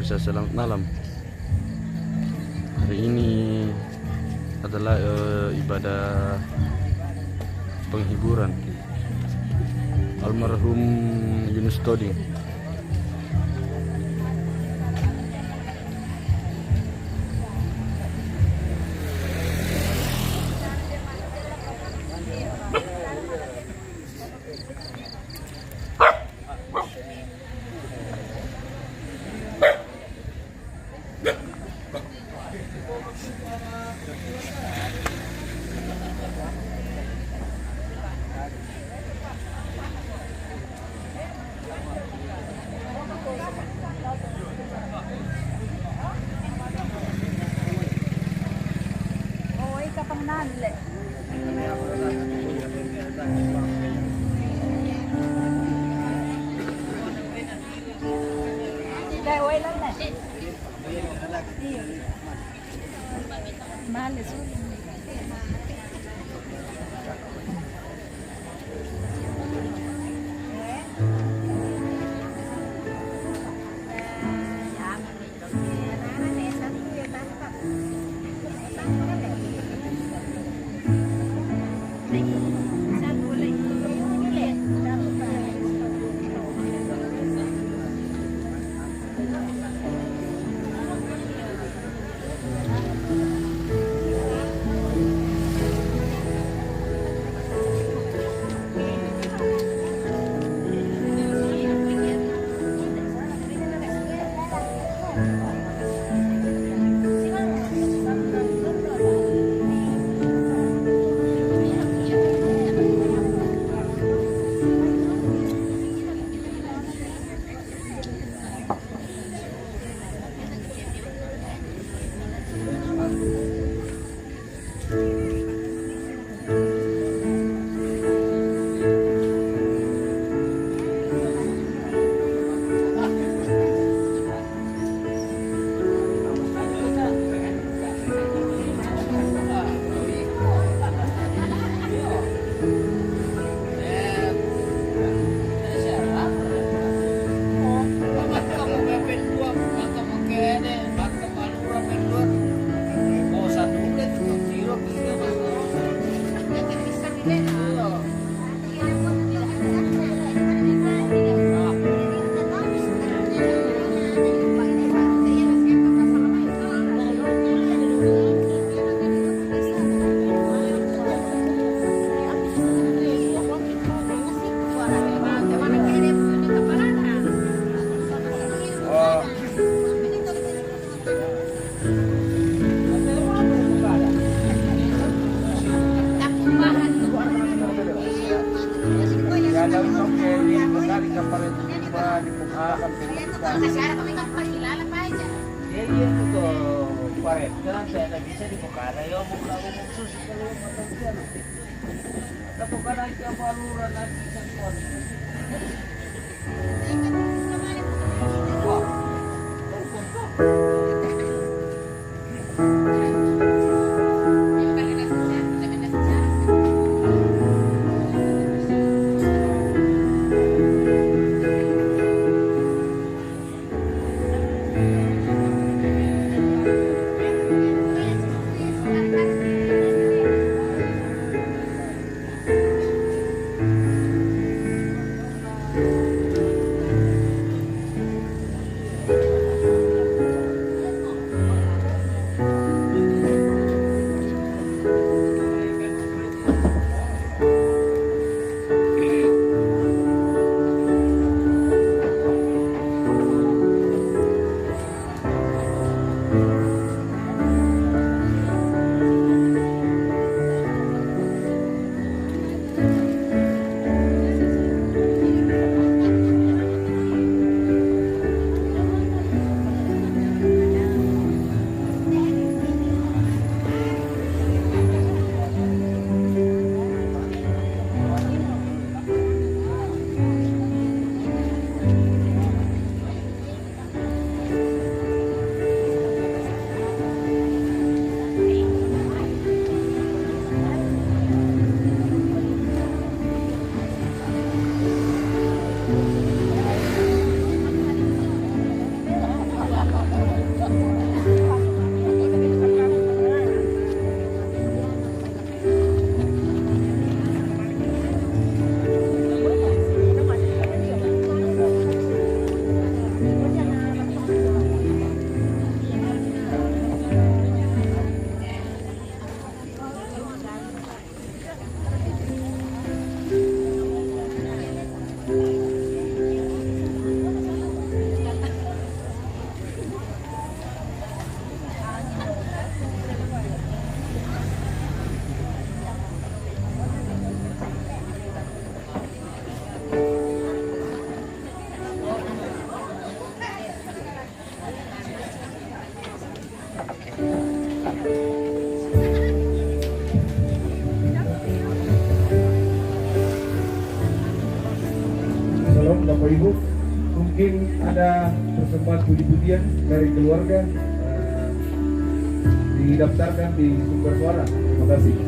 pemirsa, selamat malam. Hari ini adalah ibadah penghiburan almarhum Yunus Toding. Salam Bapak Ibu, mungkin ada persembahan puji-pujian dari keluarga didaftarkan di sumber suara. Terima kasih.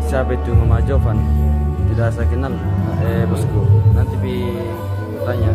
Siapa itu Mama Jovan? Tidak saya kenal, bosku. Nanti tanya.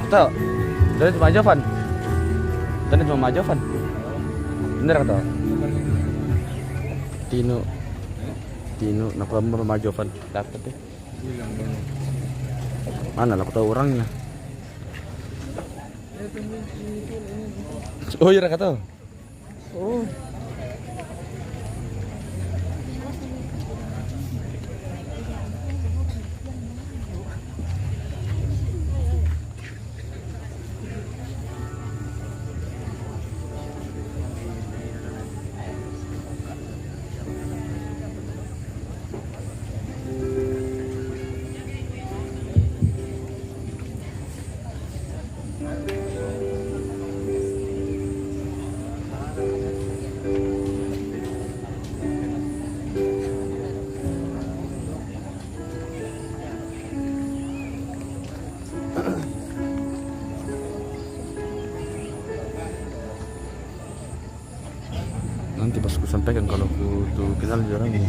Tahu? Dari Mama Jovan. Dari Mama Jovan. Bener kata? Tino. Nak Mama Jovan dapat deh. Mana aku tahu orangnya. Oh iya kata. Oh. Nanti pas aku sampaikan kalau aku tuh kenal orangnya.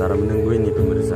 sementara menunggu ini pemirsa.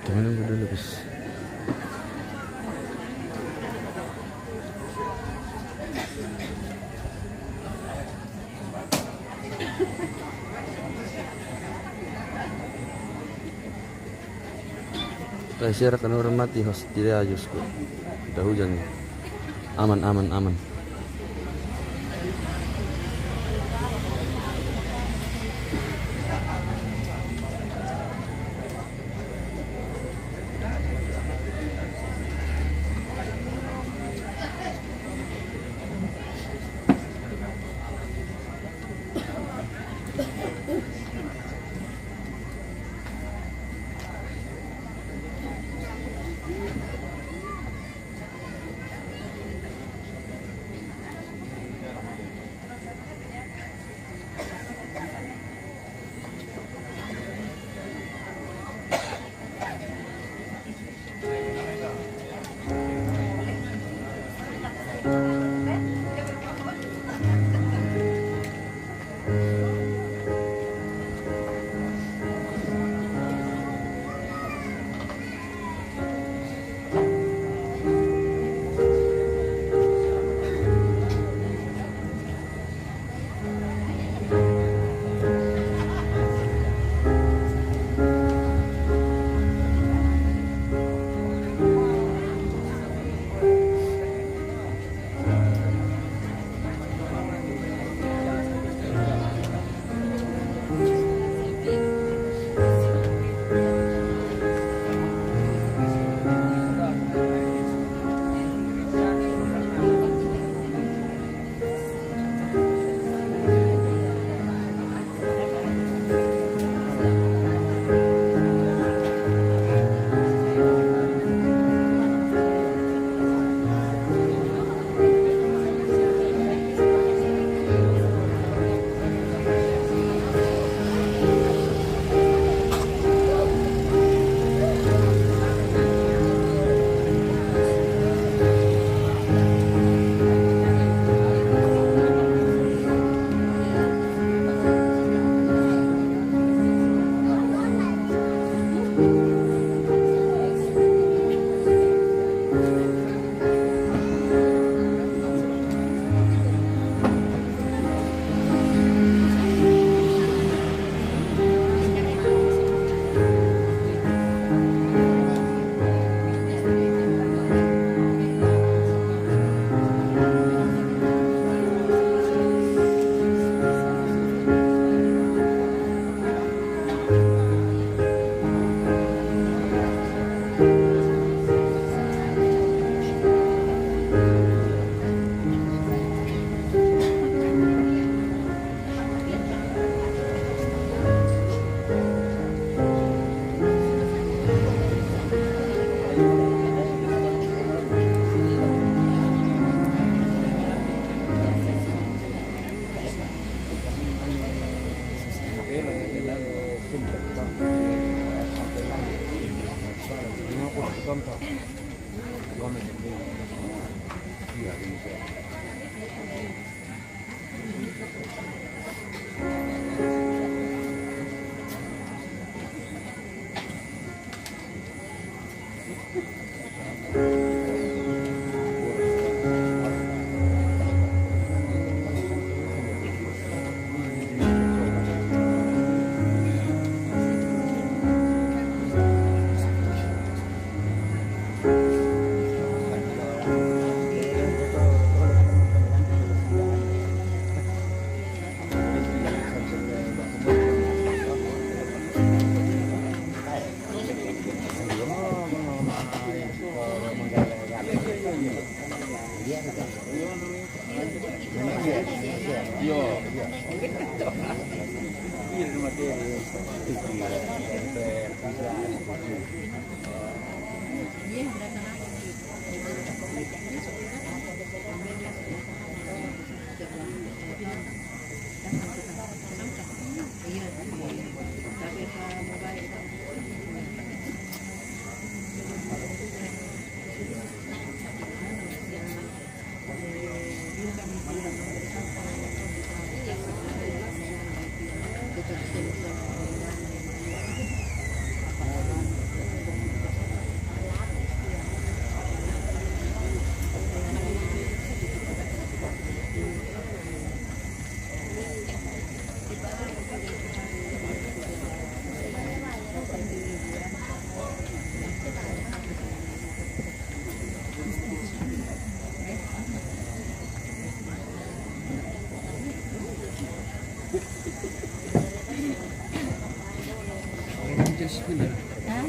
Kita menunggu dulu guys. Guys, silakan hormati host tidak ajus kok. Udah hujan nih. Aman, aman, aman.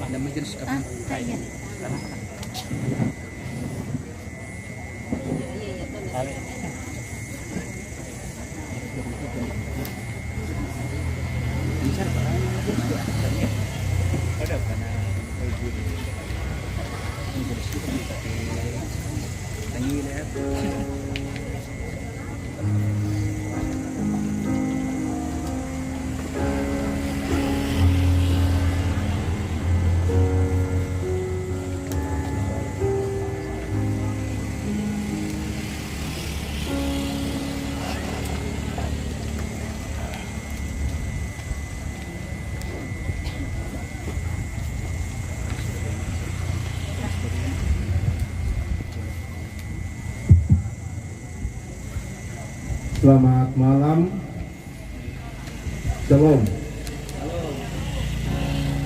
Ada majelis apa? Saya. Selamat malam. Shalom.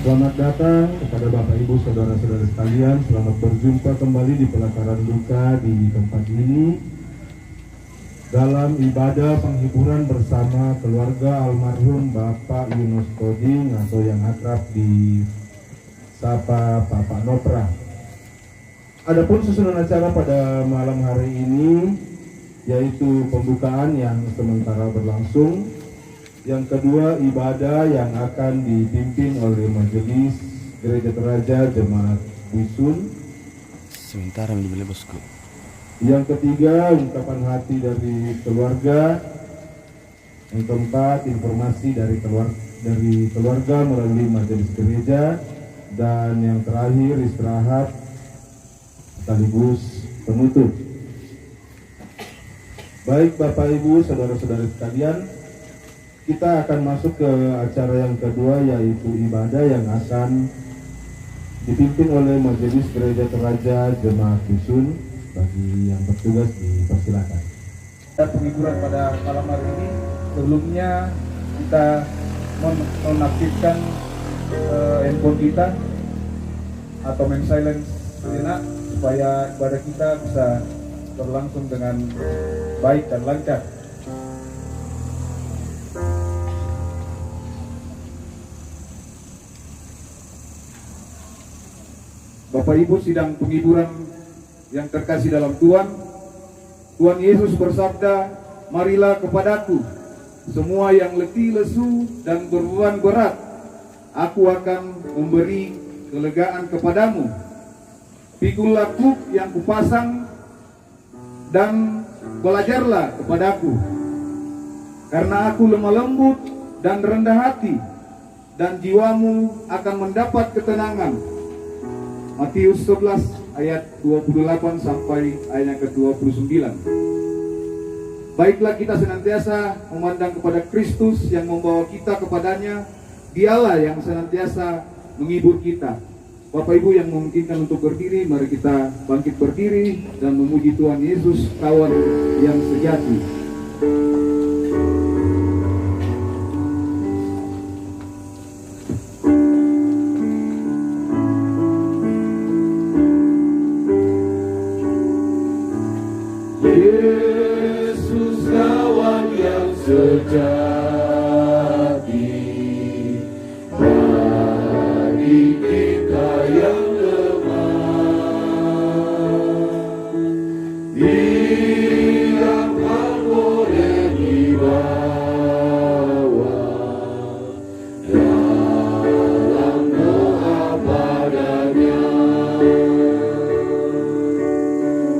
Selamat datang kepada Bapak Ibu Saudara-saudara sekalian. Selamat berjumpa kembali di pelataran duka di tempat ini dalam ibadah penghiburan bersama keluarga almarhum Bapak Yunus Koding atau yang akrab di sapa Bapak Nopra. Adapun susunan acara pada malam hari ini yaitu pembukaan yang sementara berlangsung, yang kedua ibadah yang akan dipimpin oleh Majelis Gereja Teraja Jemaat Busun, Sementara dibeli bosku. yang ketiga ungkapan hati dari keluarga, yang keempat informasi dari keluarga melalui Majelis Gereja, dan yang terakhir istirahat sekaligus penutup. Baik Bapak Ibu Saudara-saudara sekalian, kita akan masuk ke acara yang kedua, yaitu ibadah yang akan dipimpin oleh Majelis Gereja Teraja Jemaat Busun. Bagi yang bertugas dipersilakan. Penghiburan pada malam hari ini, sebelumnya kita menonaktifkan handphone kita atau main silent sejenak supaya ibadah kita bisa berlangsung dengan baik dan lancar. Bapak Ibu sidang penghiburan yang terkasih dalam Tuhan, Tuhan Yesus bersabda, "Marilah kepadaku, semua yang letih lesu dan berbeban berat, aku akan memberi kelegaan kepadamu. Pikulah kuk yang kupasang dan belajarlah kepadaku, karena aku lemah lembut dan rendah hati, dan jiwamu akan mendapat ketenangan." Matius 11 ayat 28 sampai ayat ke-29. Baiklah kita senantiasa memandang kepada Kristus yang membawa kita kepadanya. Dialah yang senantiasa menghibur kita. Bapak Ibu yang memungkinkan untuk berdiri, mari kita bangkit berdiri dan memuji Tuhan Yesus, kawan yang sejati. Yesus kawan yang sejati bagi kita yang lemah.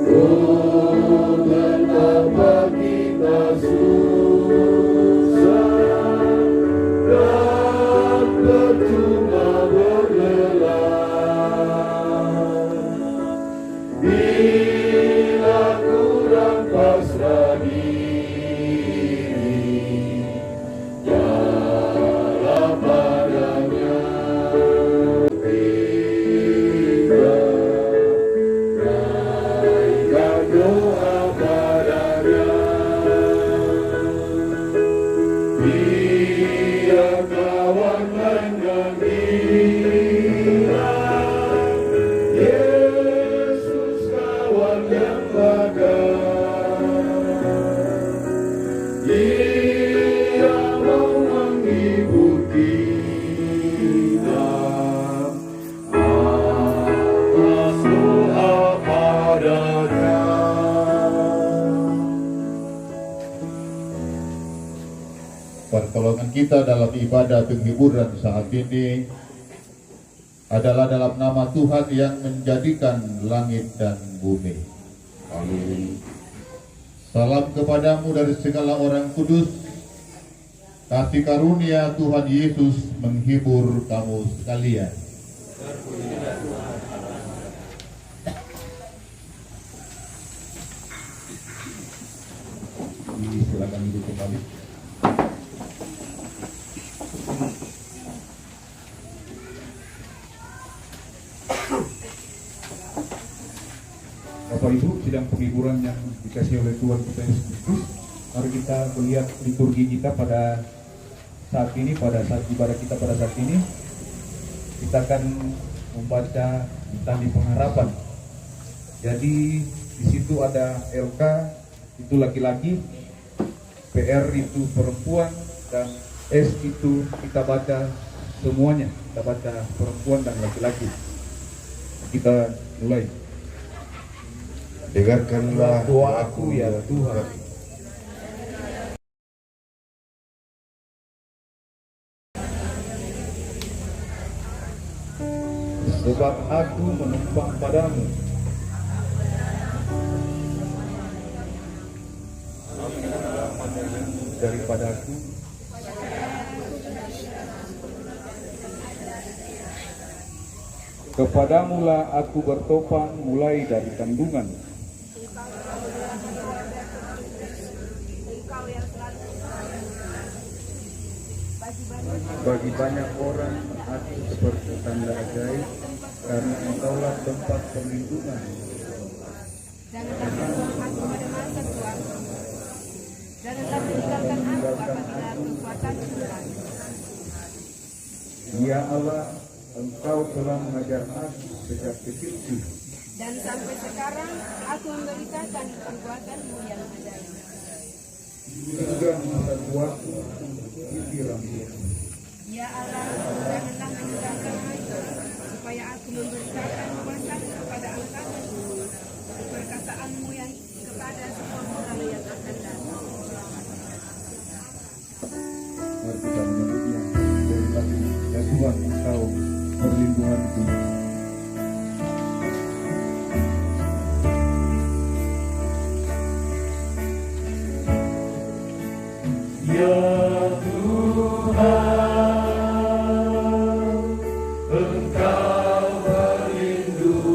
Betapa kita susah dan percuma berlelah bila kurang pasrah diri dalam padanya. Doa padanya, biar kawan menggembira, Yesus kawan yang bagai, Dia mau menghibur kita. Atas doa padanya. Pertolongan kita dalam ibadah penghiburan saat ini adalah dalam nama Tuhan yang menjadikan langit dan bumi. Amin. Salam kepadamu dari segala orang kudus. Kasih karunia Tuhan Yesus menghibur kamu sekalian. Silakan duduk kembali. Bapak Ibu, sidang penghiburan yang dikasih oleh Tuhan kita Yesus Kristus, mari kita melihat liturgi kita pada saat ini, pada saat ibadah kita pada saat ini. Kita akan membaca tanda pengharapan. Jadi di situ ada LK itu laki-laki, PR itu perempuan, dan S itu kita baca semuanya. Kita baca perempuan dan laki-laki. Kita mulai. Dengarkanlah doaku ya Tuhan. Sebab aku menumpang padamu. Daripadaku. Kepadamulah aku bertopang mulai dari kandungan. Bagi banyak orang aku seperti tanda ajaib, karena Engkaulah tempat perlindungan. Janganlah aku pada masa tuaku. Janganlah meninggalkan aku apabila kekuatan hilang. Ya Allah, Engkau telah mengajar aku sejak kecilku. Dan sampai sekarang aku memberitakan perbuatanmu yang ajaib. Hingga masa tuaku isi rambut. Ya Allah, janganlah meninggalkan aku, supaya aku memberitakan kuasamu kepada angkatan bumi, perkataanmu yang kepada semua orang yang akan datang. Mari kita menyebutnya dari tadi. Ya Tuhan, Engkau perlindunganku. Ya Tuhan, Engkau berlindung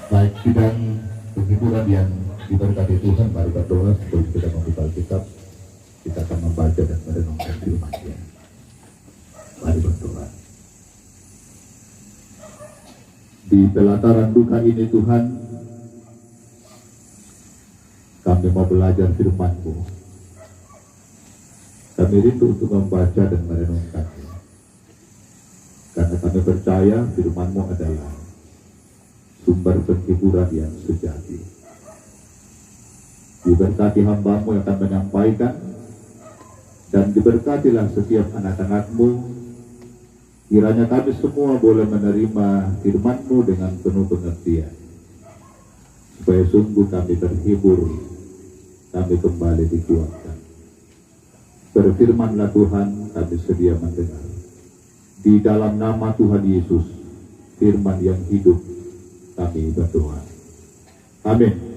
Baik, sidang penghiburan yang diberkati Tuhan, mari berdoa sebelum kita membuka Alkitab. Kita akan membaca dan merenungkan firman-Nya. Mari berdoa. Di pelataran duka ini Tuhan, kami mau belajar firman-Mu. Kami rindu untuk membaca dan merenungkannya. Karena kami percaya firman-Mu adalah sumber penghiburan yang sejati. Diberkati hamba-Mu yang akan menyampaikan, dan diberkatilah setiap anak-anak-Mu. Kiranya kami semua boleh menerima firman-Mu dengan penuh pengertian, supaya sungguh kami terhibur, kami kembali dikuatkan. Berfirmanlah Tuhan, kami sedia mendengar. Di dalam nama Tuhan Yesus, firman yang hidup, kami berdoa. Amin.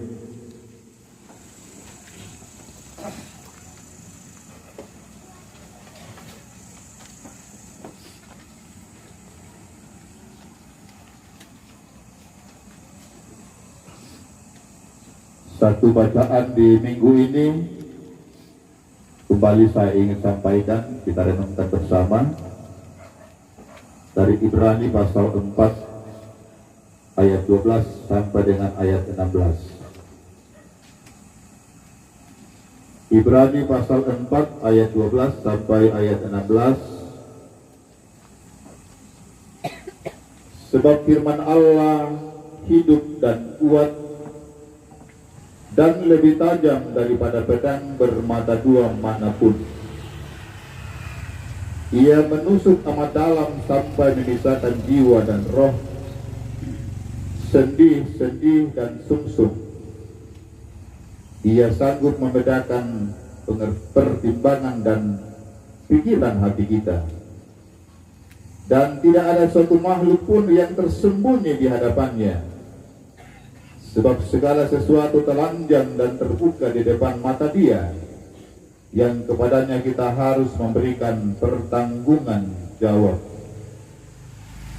Satu bacaan di minggu ini kembali saya ingin sampaikan, kita renungkan bersama dari Ibrani pasal 4 ayat 12 sampai dengan ayat 16. Ibrani pasal 4 ayat 12 sampai ayat 16. Sebab firman Allah hidup dan kuat dan lebih tajam daripada pedang bermata dua manapun. Ia menusuk amat dalam sampai memisahkan jiwa dan roh, sendi-sendi dan sumsum. Ia sanggup membedakan pertimbangan dan pikiran hati kita. Dan tidak ada suatu makhluk pun yang tersembunyi di hadapannya. Sebab segala sesuatu telanjang dan terbuka di depan mata Dia, yang kepadanya kita harus memberikan pertanggungan jawab.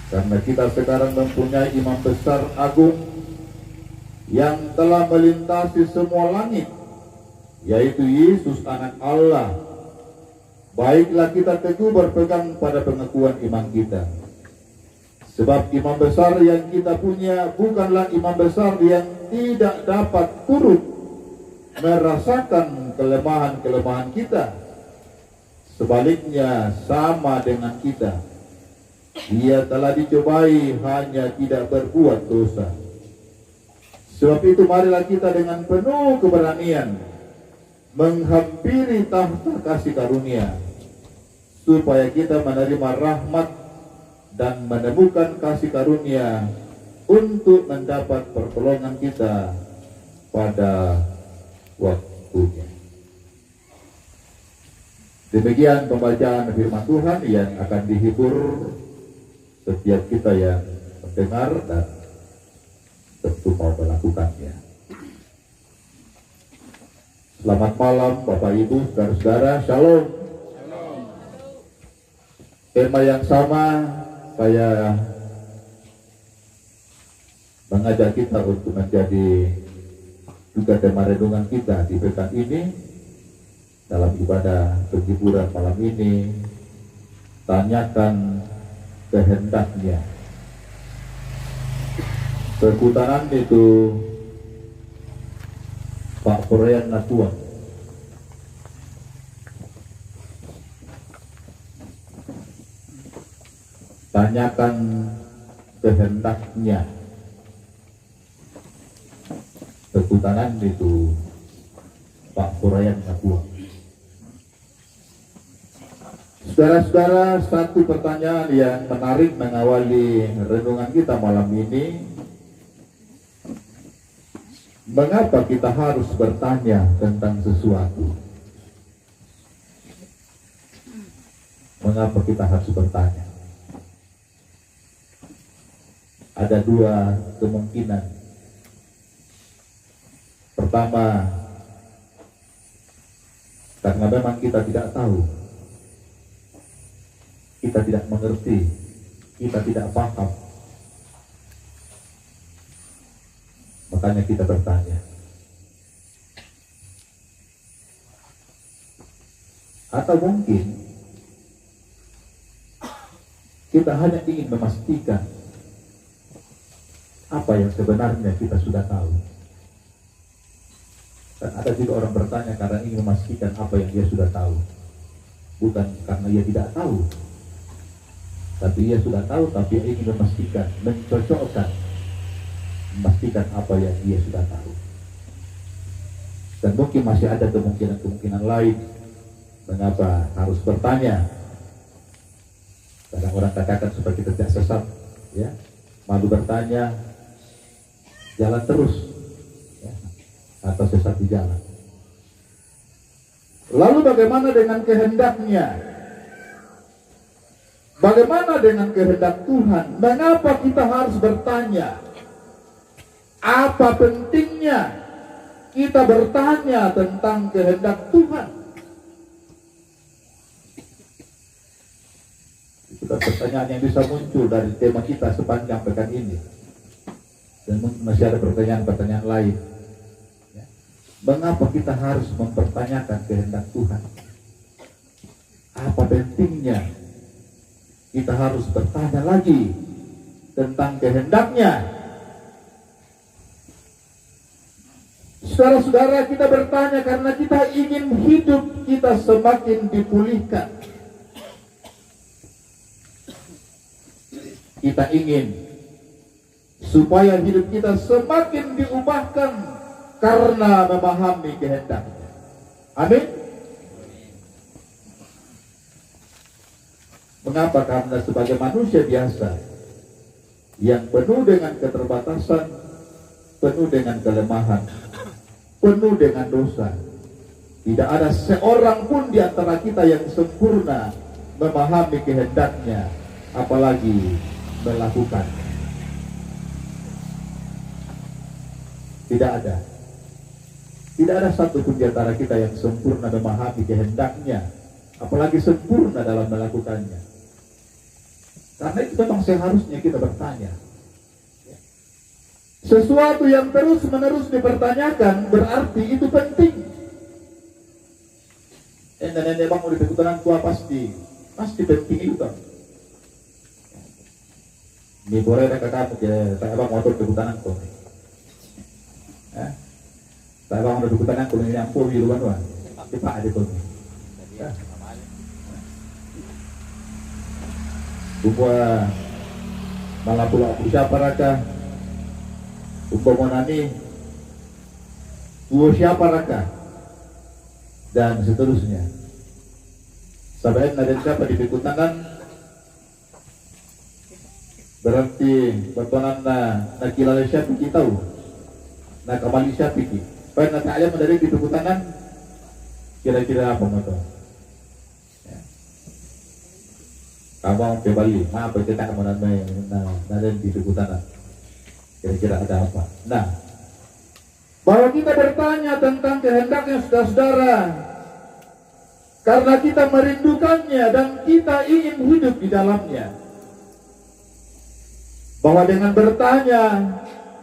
Karena kita sekarang mempunyai imam besar agung yang telah melintasi semua langit, yaitu Yesus anak Allah. Baiklah kita teguh berpegang pada pengakuan iman kita. Sebab imam besar yang kita punya bukanlah imam besar yang tidak dapat turut merasakan kelemahan-kelemahan kita. Sebaliknya sama dengan kita. Ia telah dicobai, hanya tidak berbuat dosa. Sebab itu marilah kita dengan penuh keberanian menghampiri tahta kasih karunia, supaya kita menerima rahmat dan menemukan kasih karunia untuk mendapat pertolongan kita pada waktunya. Demikian pembacaan firman Tuhan yang akan dihibur setiap kita yang mendengar dan tentu mau melakukannya. Selamat malam Bapak Ibu, saudara-saudara, Shalom. Tema yang sama, saya mengajak kita untuk menjadi juga tema renungan kita di pekan ini, dalam ibadah penghiburan malam ini, tanyakan kehendaknya. Perkutanan itu Pak Purayan Natuan. Tanyakan kehendaknya. Perkutanan itu Pak Purayan Natuan. Saudara-saudara, satu pertanyaan yang menarik mengawali renungan kita malam ini. Mengapa kita harus bertanya tentang sesuatu? Mengapa kita harus bertanya? Ada dua kemungkinan. Pertama, karena memang kita tidak tahu. Kita tidak mengerti, kita tidak paham, makanya kita bertanya. Atau mungkin kita hanya ingin memastikan apa yang sebenarnya kita sudah tahu. Dan ada juga orang bertanya karena ingin memastikan apa yang dia sudah tahu, bukan karena ia tidak tahu. Tapi ia sudah tahu, tapi ia ingin memastikan, mencocokkan, memastikan apa yang ia sudah tahu. Dan mungkin masih ada kemungkinan lain mengapa harus bertanya. Kadang orang katakan supaya kita tidak sesat, ya, malu bertanya, jalan terus, ya, atau sesat di jalan. Lalu bagaimana dengan kehendaknya? Bagaimana dengan kehendak Tuhan? Mengapa kita harus bertanya? Apa pentingnya kita bertanya tentang kehendak Tuhan? Itu kan pertanyaan yang bisa muncul dari tema kita sepanjang pekan ini. Dan mungkin masih ada pertanyaan-pertanyaan lain. Mengapa kita harus mempertanyakan kehendak Tuhan? Apa pentingnya kita harus bertanya lagi tentang kehendaknya? Saudara-saudara, kita bertanya karena kita ingin hidup kita semakin dipulihkan. Kita ingin supaya hidup kita semakin diubahkan karena memahami kehendaknya. Amin. Mengapa? Karena sebagai manusia biasa yang penuh dengan keterbatasan, penuh dengan kelemahan, penuh dengan dosa, tidak ada seorang pun di antara kita yang sempurna memahami kehendaknya, apalagi melakukannya. Tidak ada. Tidak ada satu pun di antara kita yang sempurna memahami kehendaknya, apalagi sempurna dalam melakukannya. Karena itu memang seharusnya kita bertanya. Sesuatu yang terus-menerus dipertanyakan berarti itu penting. Nenek bang udah berkutanan tua pasti penting itu kan. Ini boleh ada kakak ya, saya bang motor berkutanan tuh. Saya bang udah berkutanan kalau ini ampuh di luar tapi pak ada tuh. Upah malah pula aku siapa raka, upah monani, siapa raka, dan seterusnya. Sampai ada siapa di Bikutangan, berarti bertonan na kilala siapa kita tahu, na kamali siapa kita. Pada nak ayam dari di Bikutangan, kira-kira apa motor? Kamu kembali, maaf kita kamu nanti di Bikutangan. Kira-kira ada apa? Nah, bahwa kita bertanya tentang kehendaknya saudara-saudara, karena kita merindukannya dan kita ingin hidup di dalamnya. Bahwa dengan bertanya,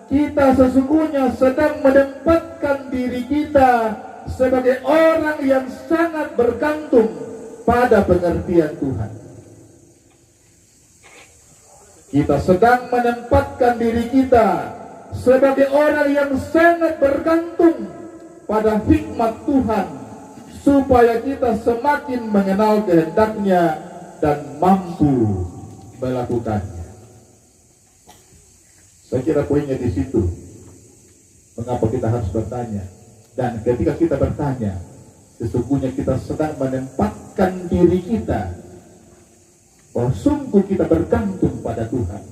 kita sesungguhnya sedang menempatkan diri kita sebagai orang yang sangat bergantung pada pengertian Tuhan. Kita sedang menempatkan diri kita sebagai orang yang sangat bergantung pada hikmat Tuhan, supaya kita semakin mengenal kehendak-Nya dan mampu melakukannya. Saya kira poinnya di situ. Mengapa kita harus bertanya? Dan ketika kita bertanya, sesungguhnya kita sedang menempatkan diri kita bahwa sungguh kita bergantung pada Tuhan.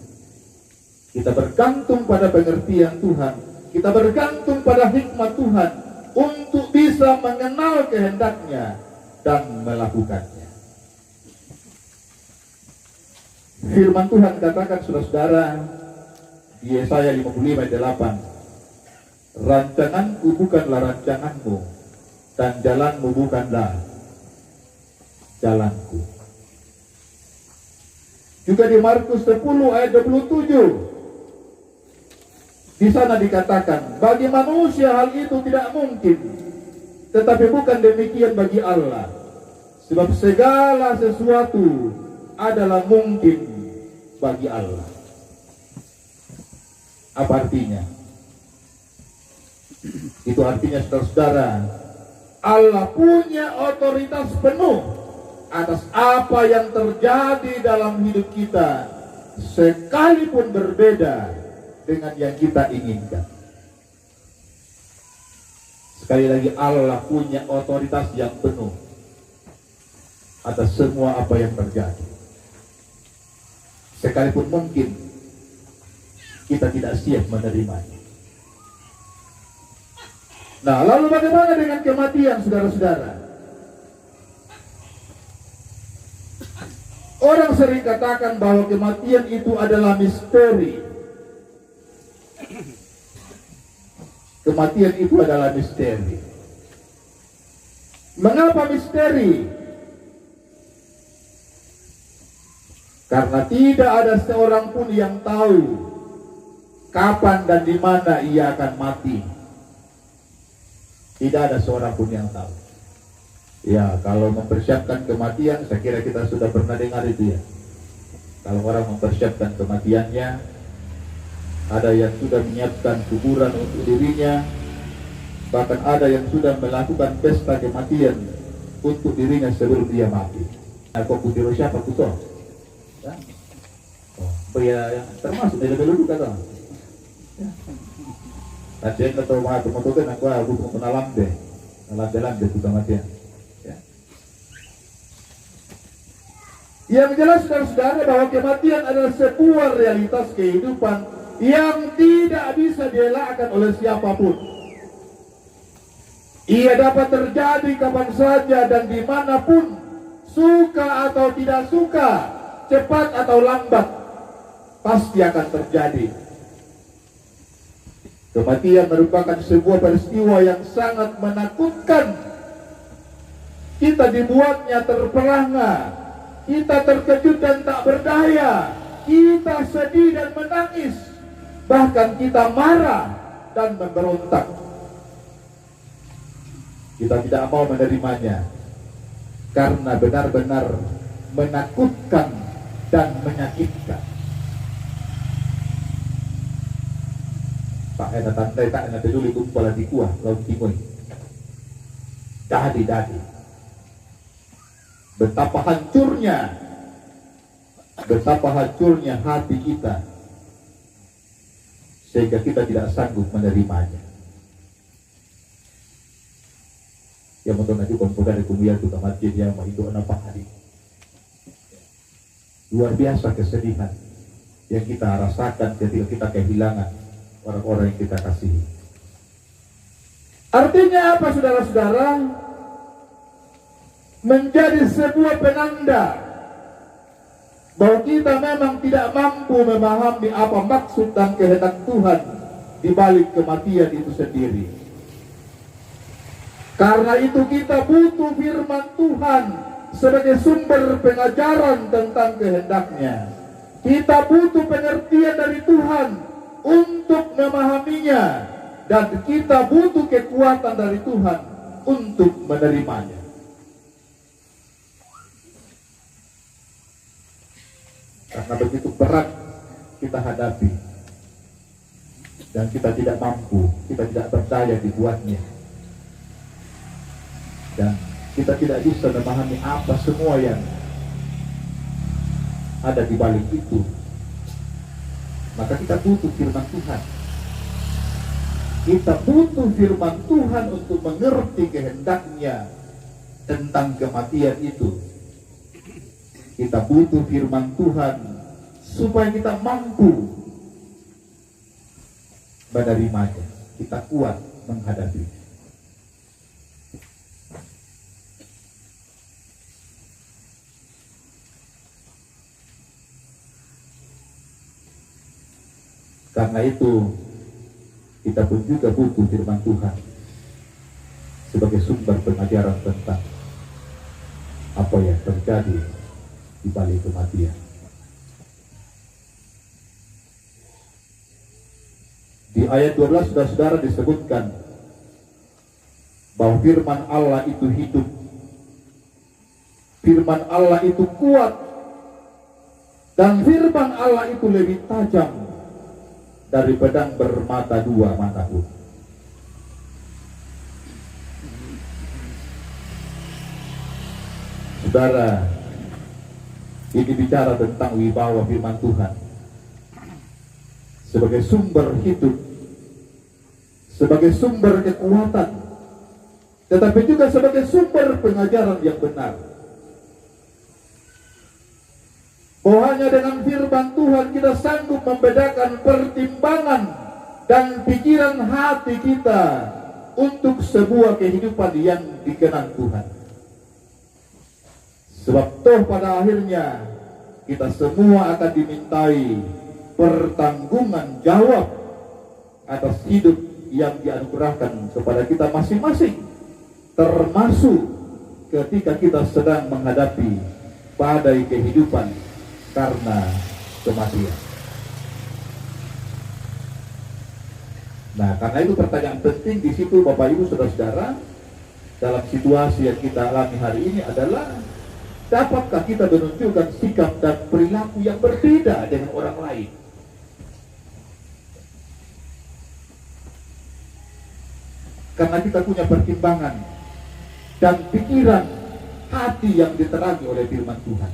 Kita bergantung pada pengertian Tuhan. Kita bergantung pada hikmat Tuhan untuk bisa mengenal kehendak-Nya dan melakukannya. Firman Tuhan katakan, saudara-saudara, di Yesaya 55:8, rancanganku bukanlah rancanganmu, dan jalanmu bukanlah jalanku. Juga di Markus 10 ayat 27, di sana dikatakan, bagi manusia hal itu tidak mungkin, tetapi bukan demikian bagi Allah, sebab segala sesuatu adalah mungkin bagi Allah. Apa artinya? Itu artinya, saudara-saudara, Allah punya otoritas penuh atas apa yang terjadi dalam hidup kita, sekalipun berbeda dengan yang kita inginkan. Sekali lagi, Allah punya otoritas yang penuh atas semua apa yang terjadi, sekalipun mungkin kita tidak siap menerimanya. Nah, lalu bagaimana dengan kematian, saudara-saudara? Orang sering katakan bahwa kematian itu adalah misteri. Kematian itu adalah misteri. Mengapa misteri? Karena tidak ada seorang pun yang tahu kapan dan di mana ia akan mati. Tidak ada seorang pun yang tahu. Ya, kalau mempersiapkan kematian, saya kira kita sudah pernah dengar itu ya. Kalau orang mempersiapkan kematiannya, ada yang sudah menyiapkan kuburan untuk dirinya, bahkan ada yang sudah melakukan pesta kematian untuk dirinya sebelum dia mati. Kok putih siapa kuto? Ya. Pria yang termasuk dari dulu kata. Ya. Tadi yang kata mga tumotokan aku kenalan deh, nalan deh tukang matian. Yang jelas, saudara-saudara, bahwa kematian adalah sebuah realitas kehidupan yang tidak bisa dielakkan oleh siapapun. Ia dapat terjadi kapan saja dan dimanapun, suka atau tidak suka, cepat atau lambat, pasti akan terjadi. Kematian merupakan sebuah peristiwa yang sangat menakutkan. Kita dibuatnya terperangah, kita terkejut dan tak berdaya, kita sedih dan menangis, bahkan kita marah dan memberontak. Kita tidak mau menerimanya karena benar-benar menakutkan dan menyakitkan. Tak ada tandai, tak ada peduli kumpul di kuah laut timur. Dadi. Betapa hancurnya hati kita, sehingga kita tidak sanggup menerimanya. Yang menurut Nabi komponen kemudian juga masjid yang itu nampak hari. Luar biasa kesedihan yang kita rasakan ketika kita kehilangan orang-orang yang kita kasihi. Artinya apa, saudara-saudara? Menjadi sebuah penanda bahwa kita memang tidak mampu memahami apa maksud dan kehendak Tuhan di balik kematian itu sendiri. Karena itu kita butuh firman Tuhan sebagai sumber pengajaran tentang kehendak-Nya. Kita butuh pengertian dari Tuhan untuk memahaminya, dan kita butuh kekuatan dari Tuhan untuk menerimanya. Karena begitu berat kita hadapi dan kita tidak mampu, kita tidak berdaya dibuatnya, dan kita tidak bisa memahami apa semua yang ada di balik itu. Maka kita butuh firman Tuhan. Kita butuh firman Tuhan untuk mengerti kehendaknya tentang kematian itu. Kita butuh firman Tuhan supaya kita mampu menerimanya. Kita kuat menghadapinya. Karena itu kita pun juga butuh firman Tuhan sebagai sumber pengajaran tentang apa yang terjadi di balik kematian. Di ayat 12 saudara disebutkan bahwa firman Allah itu hidup, firman Allah itu kuat, dan firman Allah itu lebih tajam dari pedang bermata dua manapun. Saudara, ini bicara tentang wibawa firman Tuhan sebagai sumber hidup, sebagai sumber kekuatan, tetapi juga sebagai sumber pengajaran yang benar. Bahwa hanya dengan firman Tuhan kita sanggup membedakan pertimbangan dan pikiran hati kita untuk sebuah kehidupan yang dikenal Tuhan. Sebab toh pada akhirnya kita semua akan dimintai pertanggungan jawab atas hidup yang dianugerahkan kepada kita masing-masing, termasuk ketika kita sedang menghadapi badai kehidupan karena kematian. Nah, karena itu pertanyaan penting di situ Bapak Ibu Saudara-saudara, dalam situasi yang kita alami hari ini adalah, dapatkah kita menunjukkan sikap dan perilaku yang berbeda dengan orang lain? Karena kita punya pertimbangan dan pikiran hati yang diterangi oleh firman Tuhan.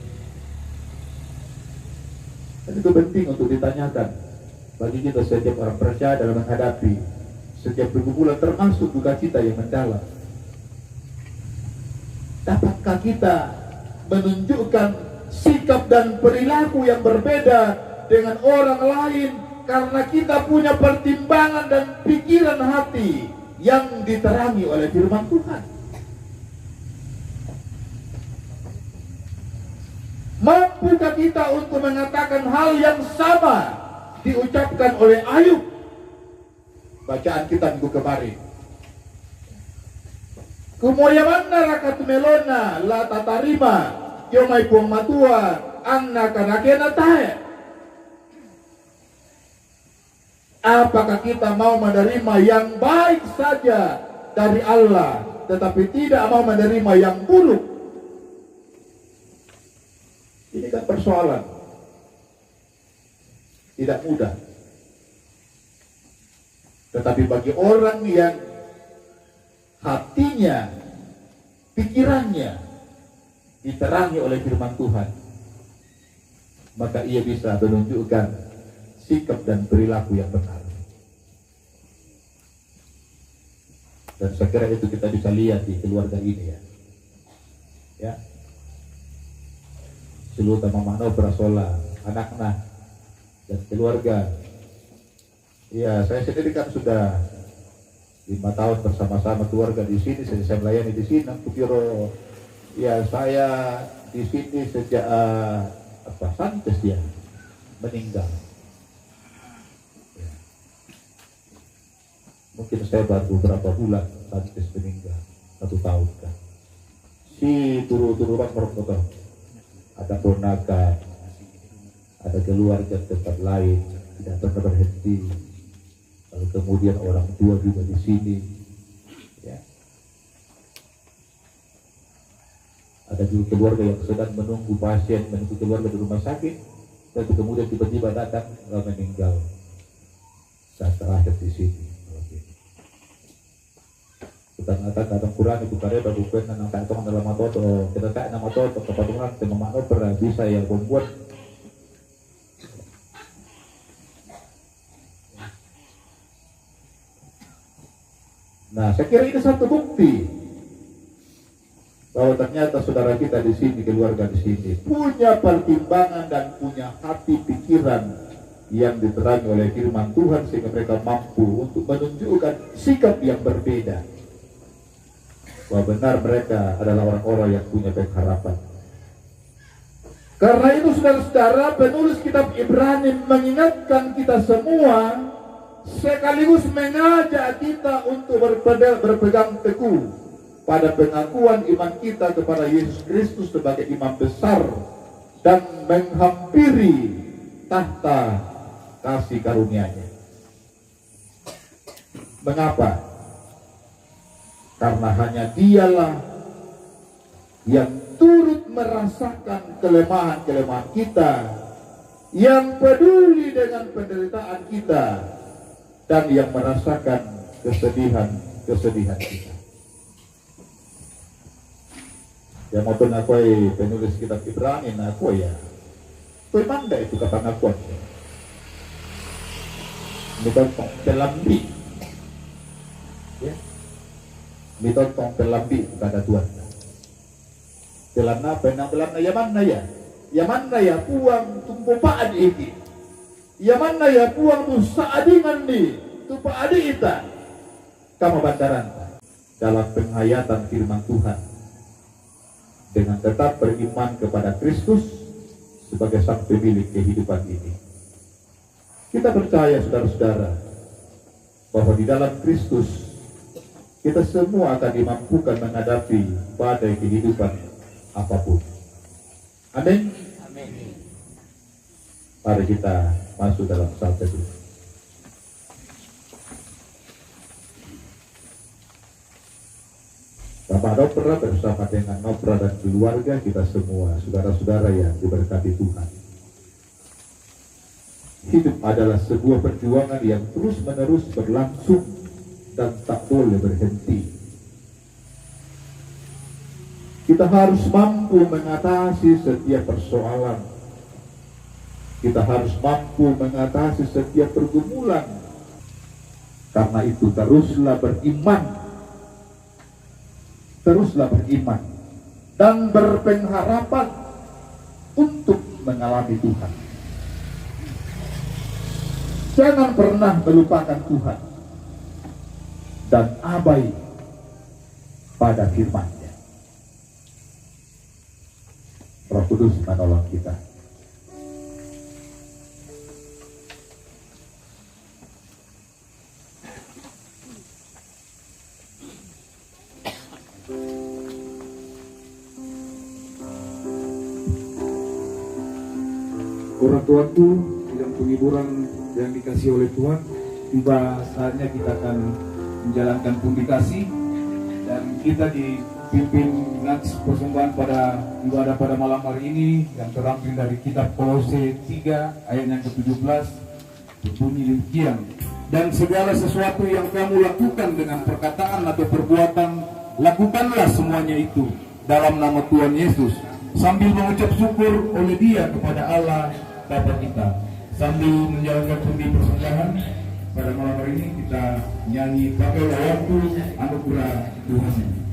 Dan itu penting untuk ditanyakan bagi kita setiap orang percaya dalam menghadapi setiap pergumulan, termasuk duka cita yang mendalam. Dapatkah kita menunjukkan sikap dan perilaku yang berbeda dengan orang lain karena kita punya pertimbangan dan pikiran hati yang diterangi oleh firman Tuhan? Mampukah kita untuk mengatakan hal yang sama diucapkan oleh Ayub? Bacaan kita minggu kemarin. Kumoyamanna rakat melona la tatarima yomai puang matua anna kanakena tae. Apakah kita mau menerima yang baik saja dari Allah, tetapi tidak mau menerima yang buruk? Ini kan persoalan tidak mudah. Tetapi bagi orang yang hatinya, pikirannya diterangi oleh firman Tuhan, maka ia bisa menunjukkan sikap dan perilaku yang benar. Dan saya kira itu kita bisa lihat di keluarga ini ya. Seluruh Mano Brasola, anak-anak dan keluarga. Ya, saya sendiri kan sudah 5 tahun bersama-sama keluarga di sini. Saya melayani di sini. Kukiro, ya saya di sini sejak Santes dia meninggal. Ya. Mungkin saya baru beberapa bulan Santes meninggal, 1 tahun kan. Si turu-turuan merokok. Ada ponakan, ada keluarga tempat lain, tidak pernah berhenti. Lalu kemudian orang tua juga di sini, ya. Ada juga keluarga yang sedang menunggu pasien, menunggu keluarga di rumah sakit, tapi kemudian tiba-tiba datang meninggal saat terakhir di sini. Kadang kurang itu karya bukan nang kantong dalam matoto, kita tak nama matoto kepatungan dengan makna pernah bisa yang membuat Nah, saya kira ini satu bukti bahwa ternyata saudara kita di sini, keluarga di sini punya pertimbangan dan punya hati pikiran yang diterangi oleh firman Tuhan sehingga mereka mampu untuk menunjukkan sikap yang berbeda. Bahwa benar mereka adalah orang-orang yang punya pengharapan. Karena itu saudara-saudara, penulis kitab Ibrani mengingatkan kita semua sekaligus mengajak kita untuk berpegang teguh pada pengakuan iman kita kepada Yesus Kristus sebagai imam besar dan menghampiri tahta kasih karunia-Nya. Mengapa? Karena hanya Dialah yang turut merasakan kelemahan-kelemahan kita, yang peduli dengan penderitaan kita, dan yang merasakan kesedihan kita. Yang mau penakui penulis kitab Ibrani, aku ya, mana itu kata pengakuan? Bukan terlambi, ya, bukan terlambi kepada Tuhan. Telan apa? Nang telan na yaman na ya puang tumpo paad iki. Yaman na ya puang tu saadingan ni tu paadi ita kama bandaran dalam penghayatan firman Tuhan dengan tetap beriman kepada Kristus sebagai sang pemilik kehidupan ini. Kita percaya saudara-saudara bahwa di dalam Kristus kita semua akan dimampukan menghadapi badai kehidupan apapun. Amin. Mari kita masuk dalam saat teduh. Bapak Nopra bersama dengan Nopra dan keluarga kita semua, saudara-saudara yang diberkati Tuhan. Hidup adalah sebuah perjuangan yang terus-menerus berlangsung dan tak boleh berhenti. Kita harus mampu mengatasi setiap persoalan. Kita harus mampu mengatasi setiap pergumulan. Karena itu teruslah beriman dan berpengharapan untuk mengalami Tuhan. Jangan pernah melupakan Tuhan dan abai pada firman-Nya. Roh Kudus menolong kita. Orang tuaku, dalam penghiburan yang dikasih oleh Tuhan, tiba saatnya kita akan menjalankan publikasi dan kita dipimpin nats persembahan pada ibadah pada malam hari ini yang terambil dari kitab Kolose 3 ayat yang ke-17 berbunyi demikian. Dan segala sesuatu yang kamu lakukan dengan perkataan atau perbuatan, lakukanlah semuanya itu dalam nama Tuhan Yesus, sambil mengucap syukur oleh Dia kepada Allah Bapa kita. Sambil menjalankan pundi persembahan pada malam hari ini, kita nyanyi pakai waktu anugerah Tuhan.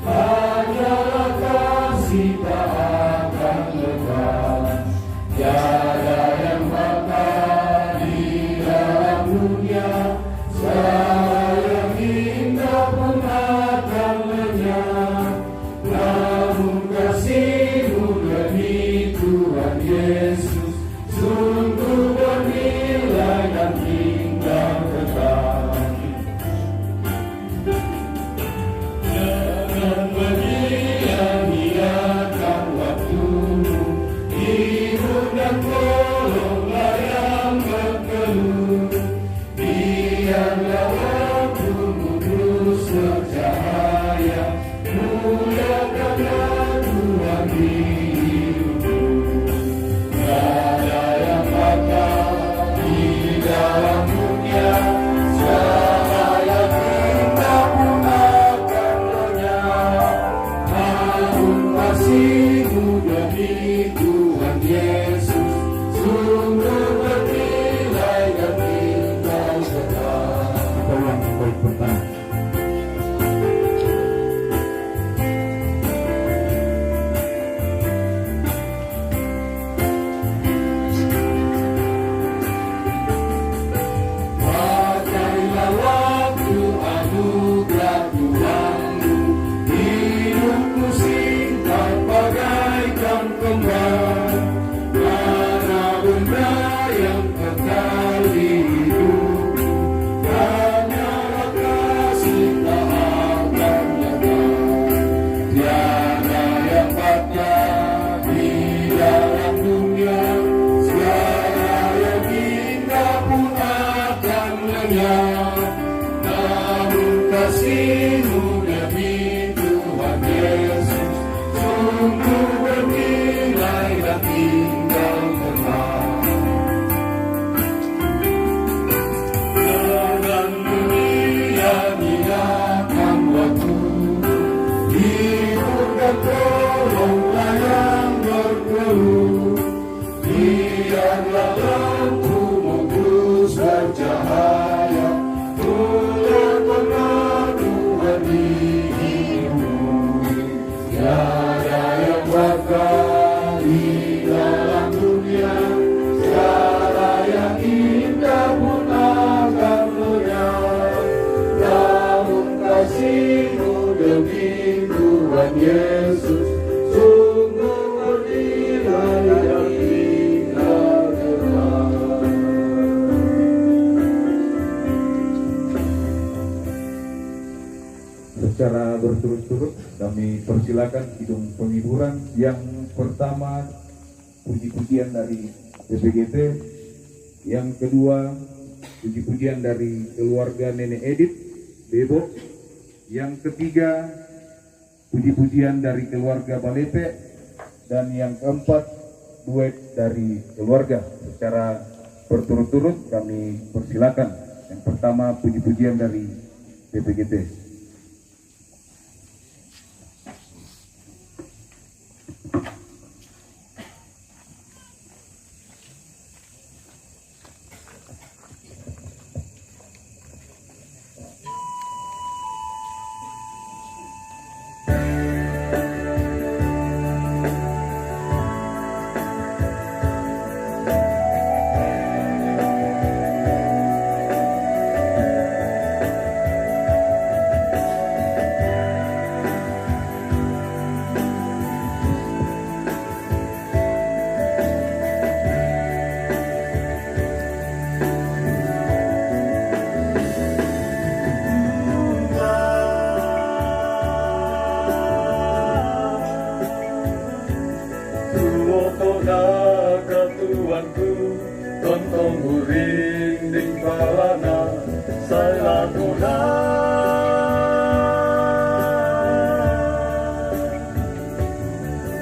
Ah Tuhan Yesus, sungguh bernilai dan tinggal kekal. Kita yang baik pertama. Pakailah waktu anugerah Tuhanmu, hidupmu singkat bagaikan kembang, mana benda yang kekal di hidupmu, hanyalah kasih tak akan nyata. Tiada yang patah di dalam dunia, segala yang indah pun akan lenyap. Namun kasih-Mu demi Tuhan Yesus, sungguh bernilai dan tinggal kekal. Dengan dunia nyiakan waktu, hibur dan tolonglah yang berkeluh. Biarlah lampumu terus bercahaya, tular pengaduan di hidupmu. Tiada yang bakal di dalam dunia, segala yang indah pun akan lenyap. Namun kasih-Mu demi Tuhan Yesus, sungguh bernilai dan tinggal kekal. Secara berturut-turut kami persilakan kidung penghiburan. Yang pertama puji-pujian dari PPGT, yang kedua puji-pujian dari keluarga Nenek Edith Bebo, yang ketiga puji-pujian dari keluarga Balepe, dan yang keempat duet dari keluarga. Secara berturut-turut kami persilakan. Yang pertama puji-pujian dari PPGT. Tuanku, tontong uring ding palana, saya lakuna.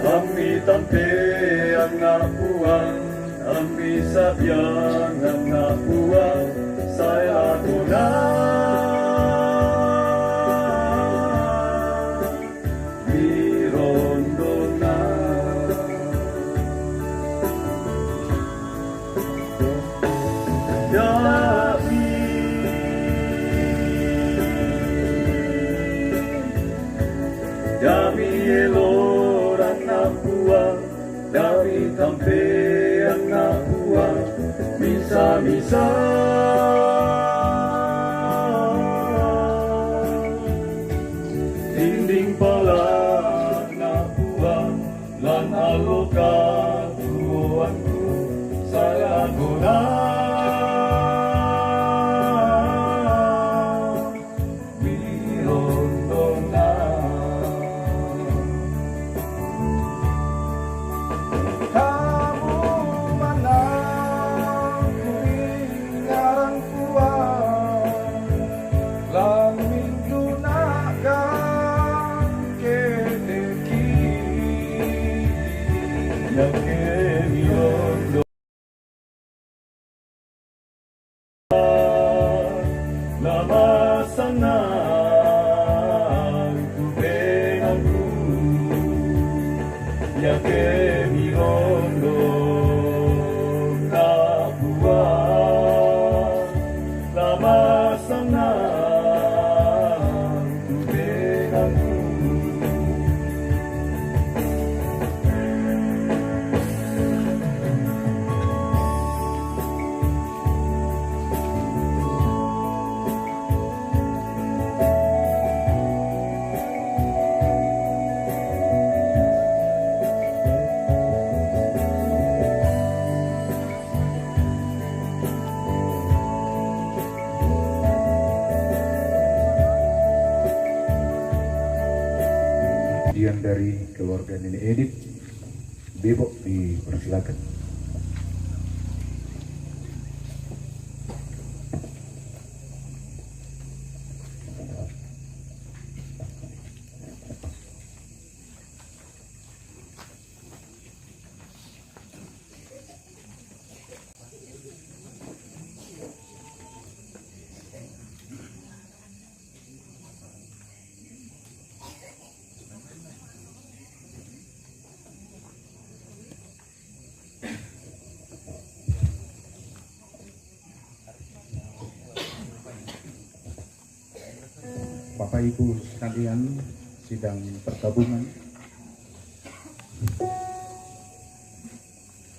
Ambi tampe anak puan, ambi sabian anak puan, saya lakuna. Dami elor anak buah, dami tampe anak buah, misa-misa. Dinding pala anak buah, lan aloka tuanku, saya guna. Ya que mi dari keluarga Nenek Edith, Bebo dipersilakan. Bapak Ibu sekalian sidang pergabungan,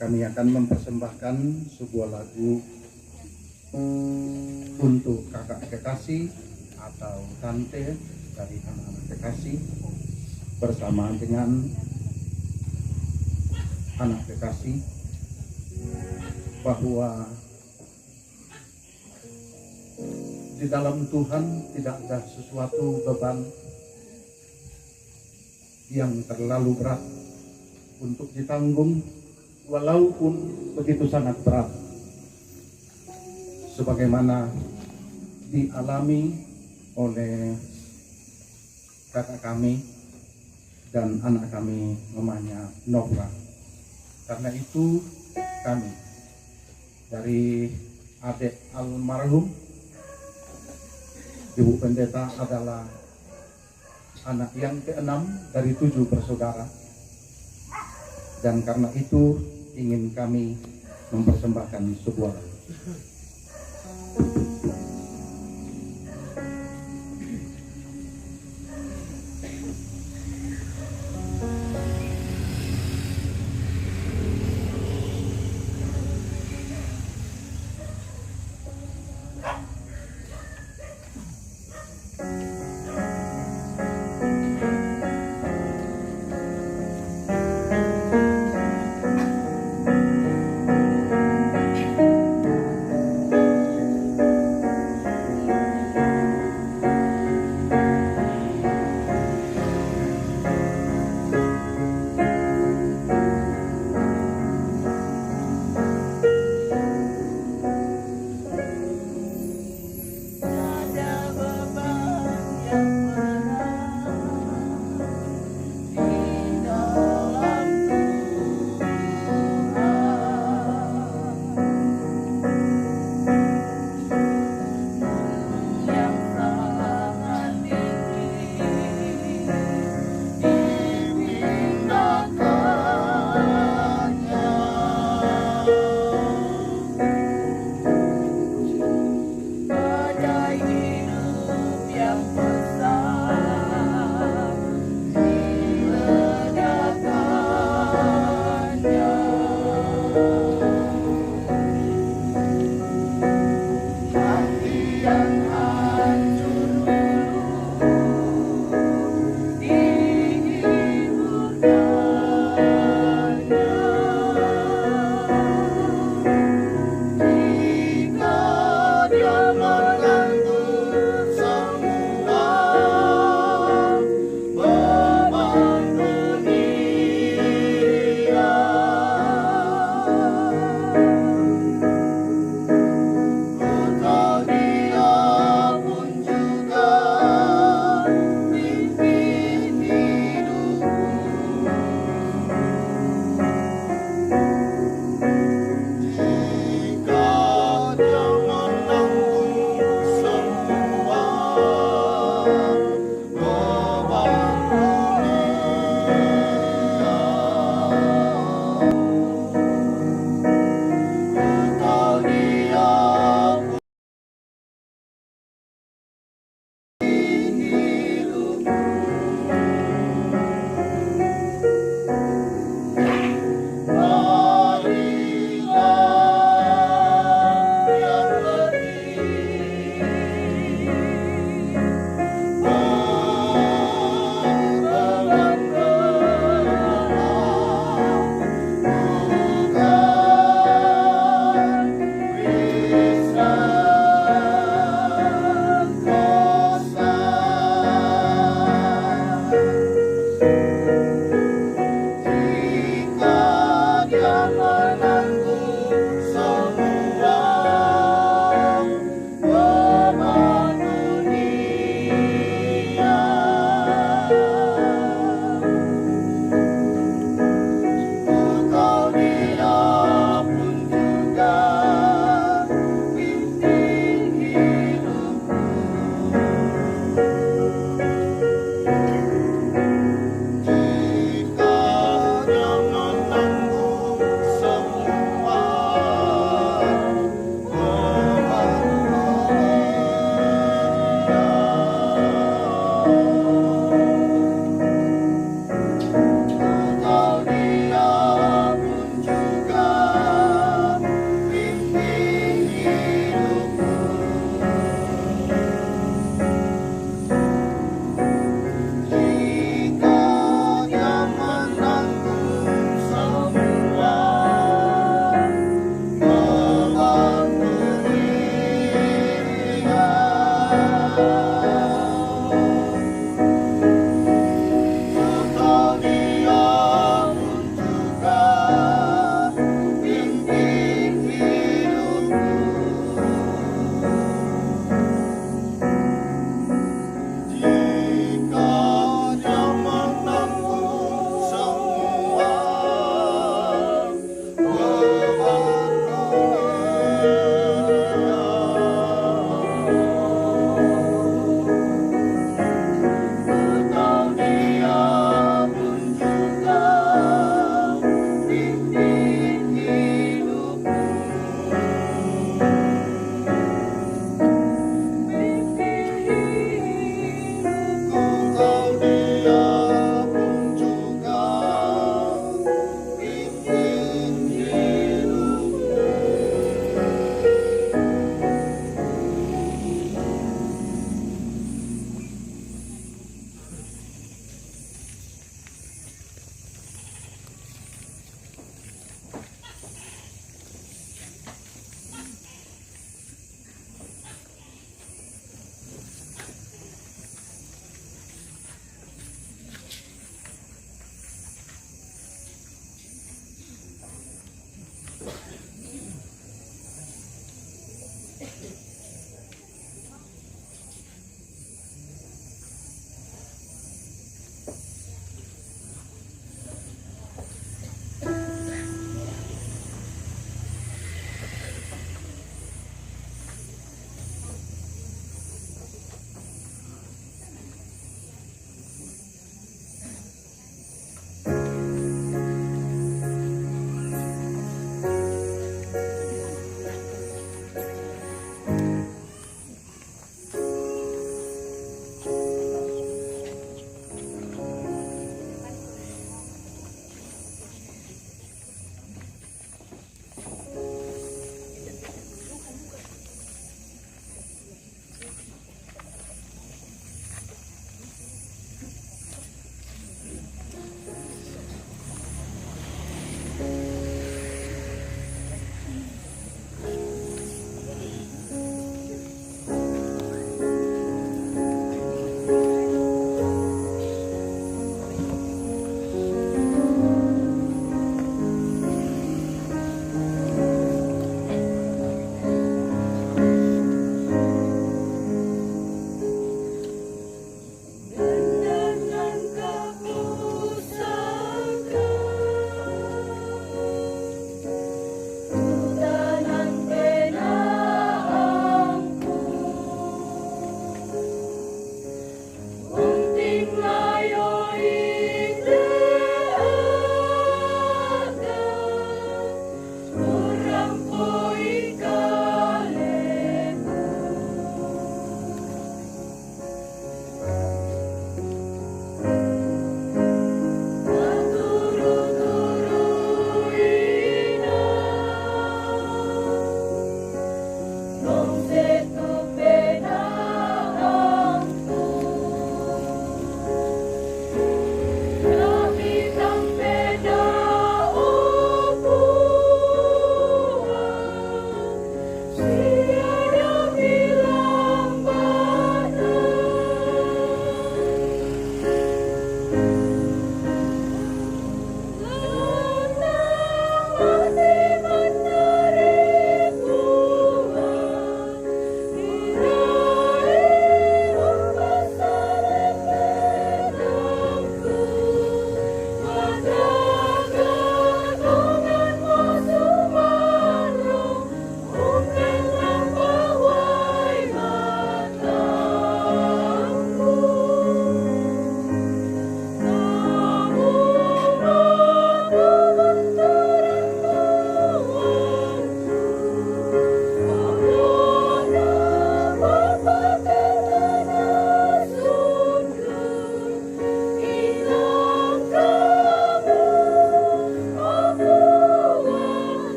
kami akan mempersembahkan sebuah lagu untuk kakak kekasih atau tante dari anak-anak kekasih bersama dengan anak kekasih, bahwa di dalam Tuhan tidak ada sesuatu beban yang terlalu berat untuk ditanggung, walaupun begitu sangat berat, sebagaimana dialami oleh kakak kami dan anak kami namanya Nova. Karena itu kami dari adik almarhum Ibu Pendeta adalah anak yang ke-6 dari 7 bersaudara, dan karena itu ingin kami mempersembahkan sebuah lagu.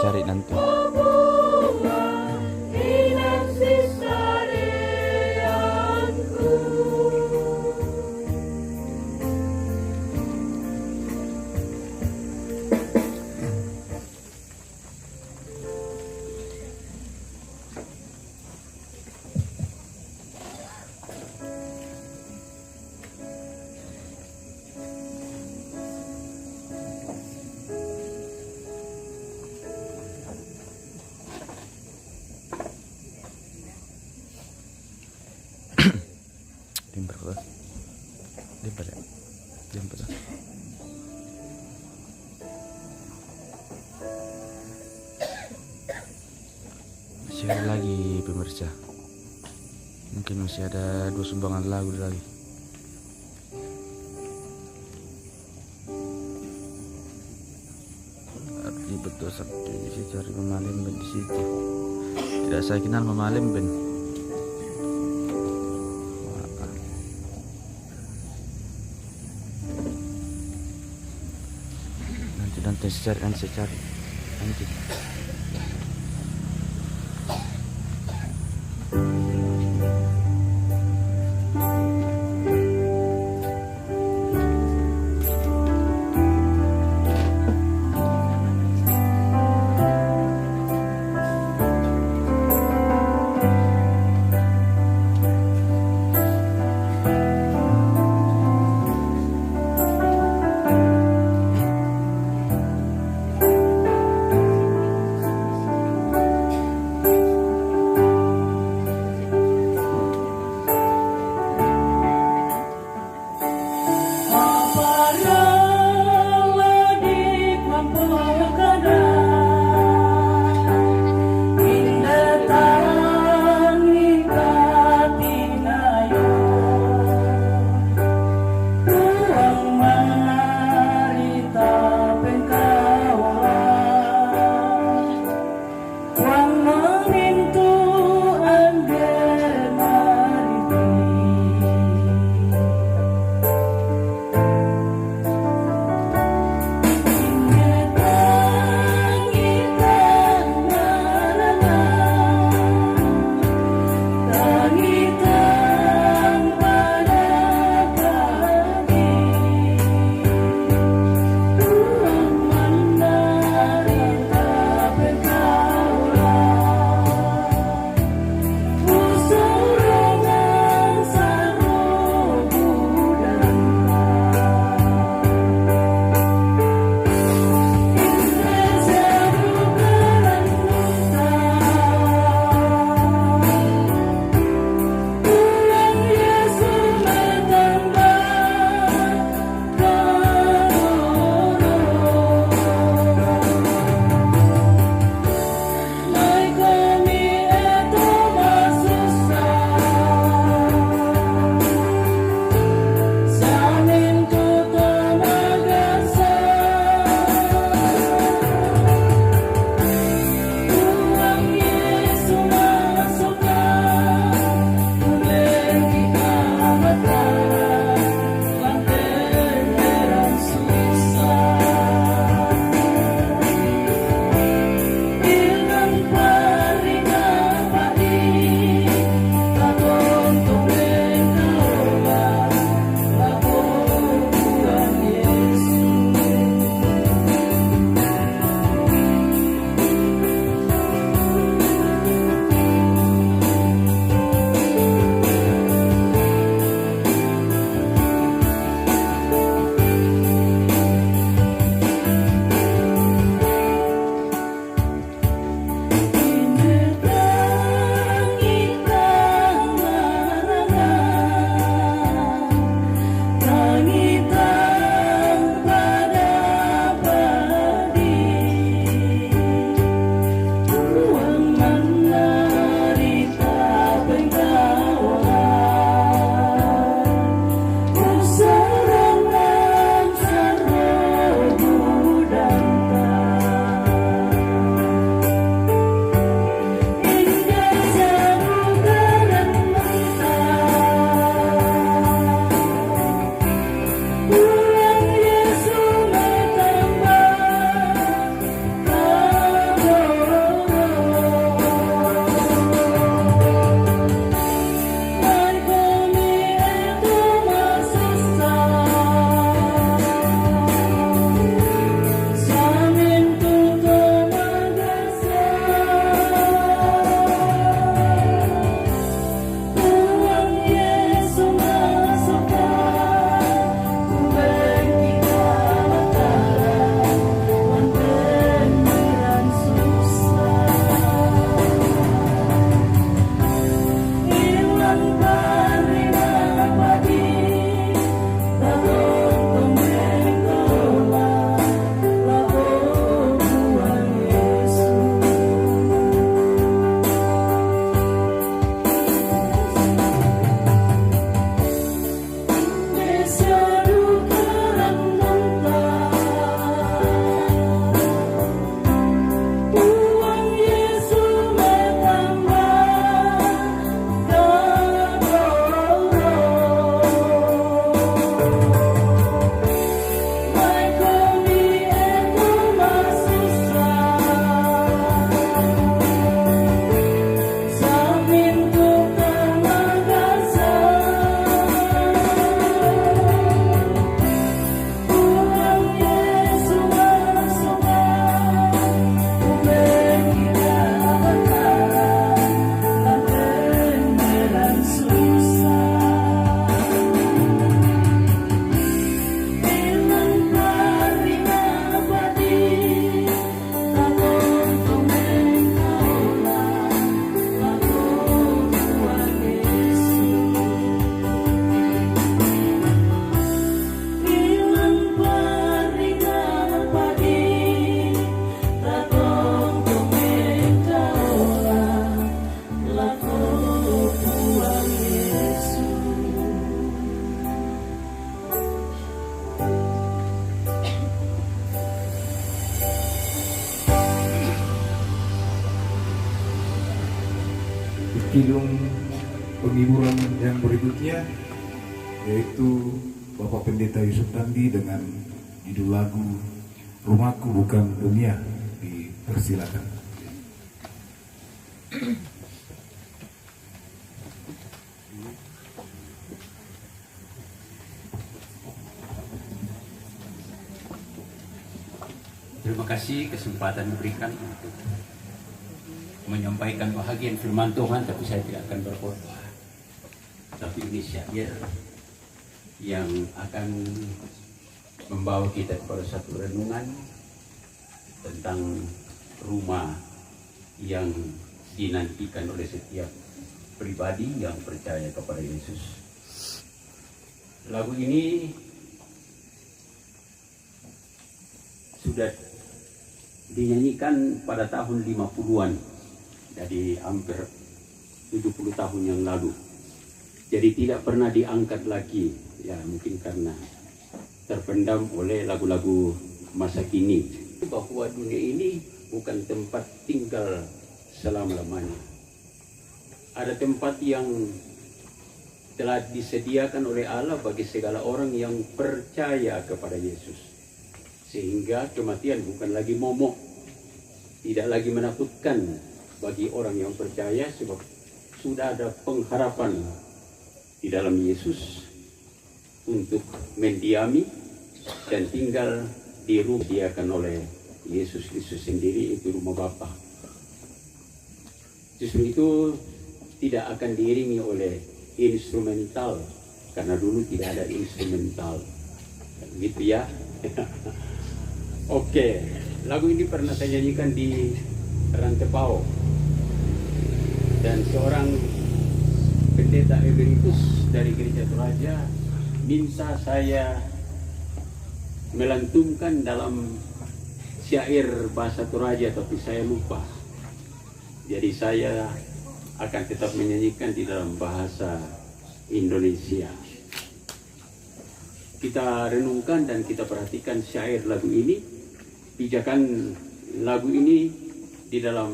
cari nanti. Masih ada lagi pemirsa, mungkin masih ada 2 sumbangan lagu lagi. Arti betul sakti bisa cari Mama Lemben di situ. Tidak saya kenal Mama Lemben. Nanti saya cari nanti. kidung penghiburan yang berikutnya yaitu Bapak Pendeta Yusuf Dandi dengan judul lagu Rumahku Bukan Dunia. Dipersilakan. Terima kasih kesempatan diberikan untuk menyampaikan bahagian firman Tuhan, tapi saya tidak akan berkhotbah. Tapi ini syair yang akan membawa kita kepada satu renungan tentang rumah yang dinantikan oleh setiap pribadi yang percaya kepada Yesus. Lagu ini sudah dinyanyikan pada tahun 50-an, jadi hampir 70 tahun yang lalu. Jadi tidak pernah diangkat lagi, ya mungkin karena terpendam oleh lagu-lagu masa kini. Bahwa dunia ini bukan tempat tinggal selama-lamanya. Ada tempat yang telah disediakan oleh Allah bagi segala orang yang percaya kepada Yesus. Sehingga kematian bukan lagi momok, tidak lagi menakutkan bagi orang yang percaya, sebab sudah ada pengharapan di dalam Yesus untuk mendiami dan tinggal di rumah disediakan oleh Yesus Kristus sendiri, itu rumah Bapa. Justru itu tidak akan diiringi oleh instrumental, karena dulu tidak ada instrumental, gitu ya. Oke, lagu ini pernah saya nyanyikan di Rantepao, dan seorang pendeta emeritus dari Gereja Toraja minta saya melantunkan dalam syair bahasa Toraja, tapi saya lupa. Jadi saya akan tetap menyanyikan di dalam bahasa Indonesia. Kita renungkan dan kita perhatikan syair lagu ini. Pijakan lagu ini di dalam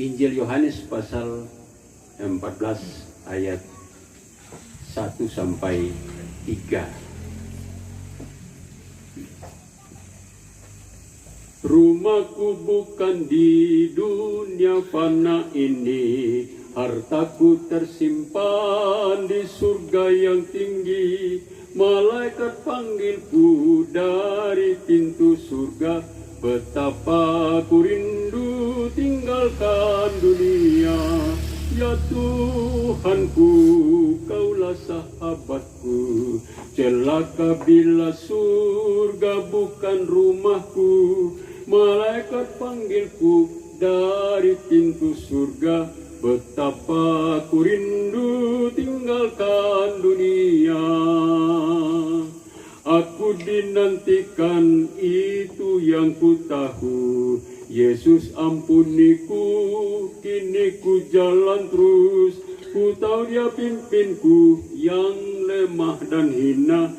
Injil Yohanes pasal 14 ayat 1 sampai 3. Rumahku bukan di dunia fana ini, hartaku tersimpan di surga yang tinggi. Malaikat panggilku dari pintu surga, betapa ku rindu tinggalkan dunia. Ya Tuhanku, Kaulah sahabatku, celaka bila surga bukan rumahku. Malaikat panggilku dari pintu surga, betapa ku rindu tinggalkan dunia. Aku dinantikan, itu yang ku tahu. Yesus ampuniku, kini ku jalan terus. Ku tahu Dia pimpinku yang lemah dan hina.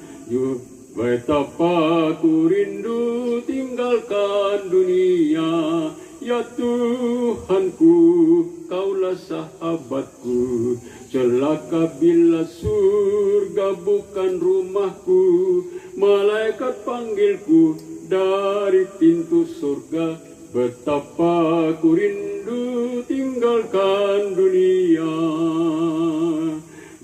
Betapa ku rindu tinggalkan dunia. Ya Tuhanku, Kaulah sahabatku, celaka bila surga bukan rumahku. Malaikat panggilku dari pintu surga, betapa ku rindu tinggalkan dunia.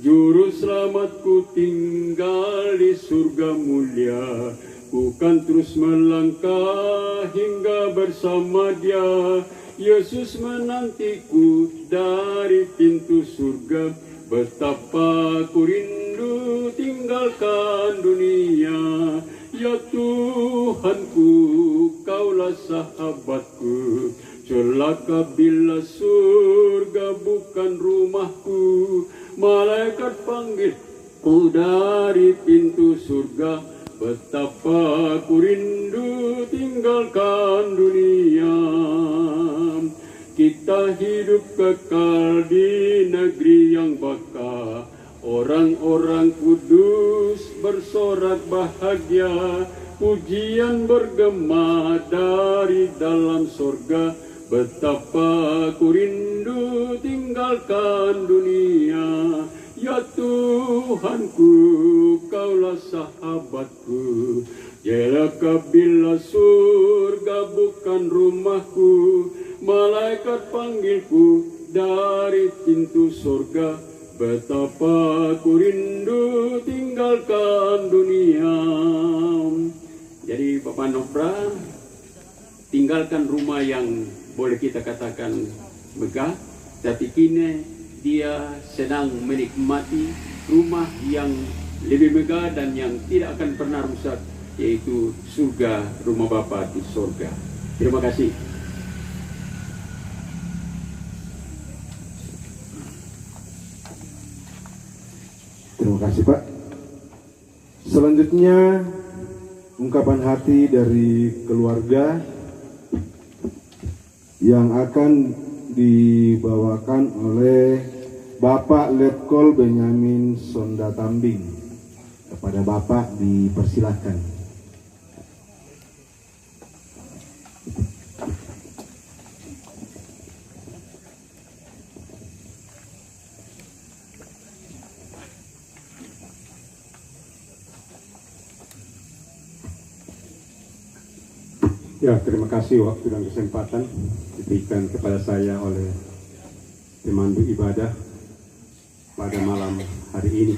Juru selamatku tinggal di surga mulia, bukan terus melangkah hingga bersama Dia. Yesus menantiku dari pintu surga, betapa ku rindu tinggalkan dunia. Ya Tuhanku, Kaulah sahabatku, celaka bila surga bukan rumahku. Malaikat panggilku dari pintu surga, betapa ku rindu tinggalkan dunia. Kita hidup kekal di negeri yang baka, orang-orang kudus bersorak bahagia. Pujian bergema dari dalam sorga, betapa ku rindu tinggalkan dunia. Ya Tuhanku, Kaulah sahabatku. Jelaka bila surga bukan rumahku, malaikat panggilku dari pintu surga. Betapa ku rindu tinggalkan dunia. Jadi Bapak Nopra, tinggalkan rumah yang boleh kita katakan megah, tapi kini dia sedang menikmati rumah yang lebih megah dan yang tidak akan pernah rusak, yaitu surga, rumah Bapa di surga. Terima kasih. Terima kasih Pak. Selanjutnya ungkapan hati dari keluarga yang akan dibawakan oleh Bapak Letkol Benyamin Sonda Tambing. Kepada Bapak dipersilahkan. Ya, terima kasih waktu dan kesempatan diberikan kepada saya oleh pemandu ibadah pada malam hari ini.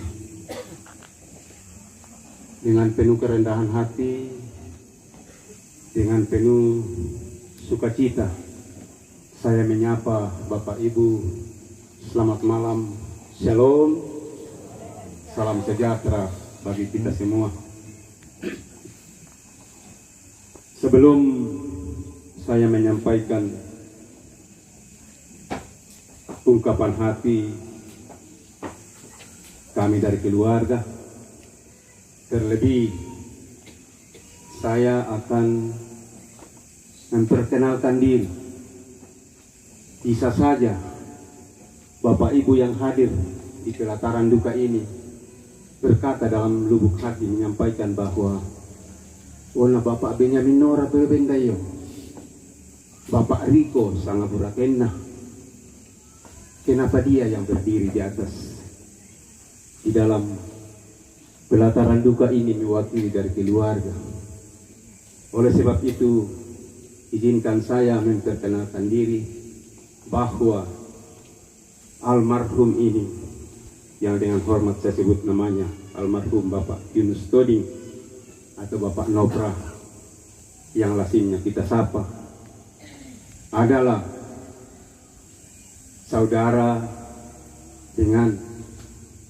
Dengan penuh kerendahan hati, dengan penuh sukacita, saya menyapa Bapak Ibu, selamat malam, shalom, salam sejahtera bagi kita semua. Sebelum saya menyampaikan ungkapan hati kami dari keluarga, terlebih saya akan memperkenalkan diri. Bisa saja Bapak Ibu yang hadir di pelataran duka ini berkata dalam lubuk hati menyampaikan bahwa wala Bapak Benyamin Nora Bendayo, Bapak Riko sangat burakenna. Kenapa dia yang berdiri di atas di dalam pelataran duka ini mewakili dari keluarga? Oleh sebab itu, izinkan saya memperkenalkan diri bahwa almarhum ini yang dengan hormat saya sebut namanya almarhum Bapak Yunus Toding atau Bapak Nopra yang lazimnya kita sapa adalah saudara dengan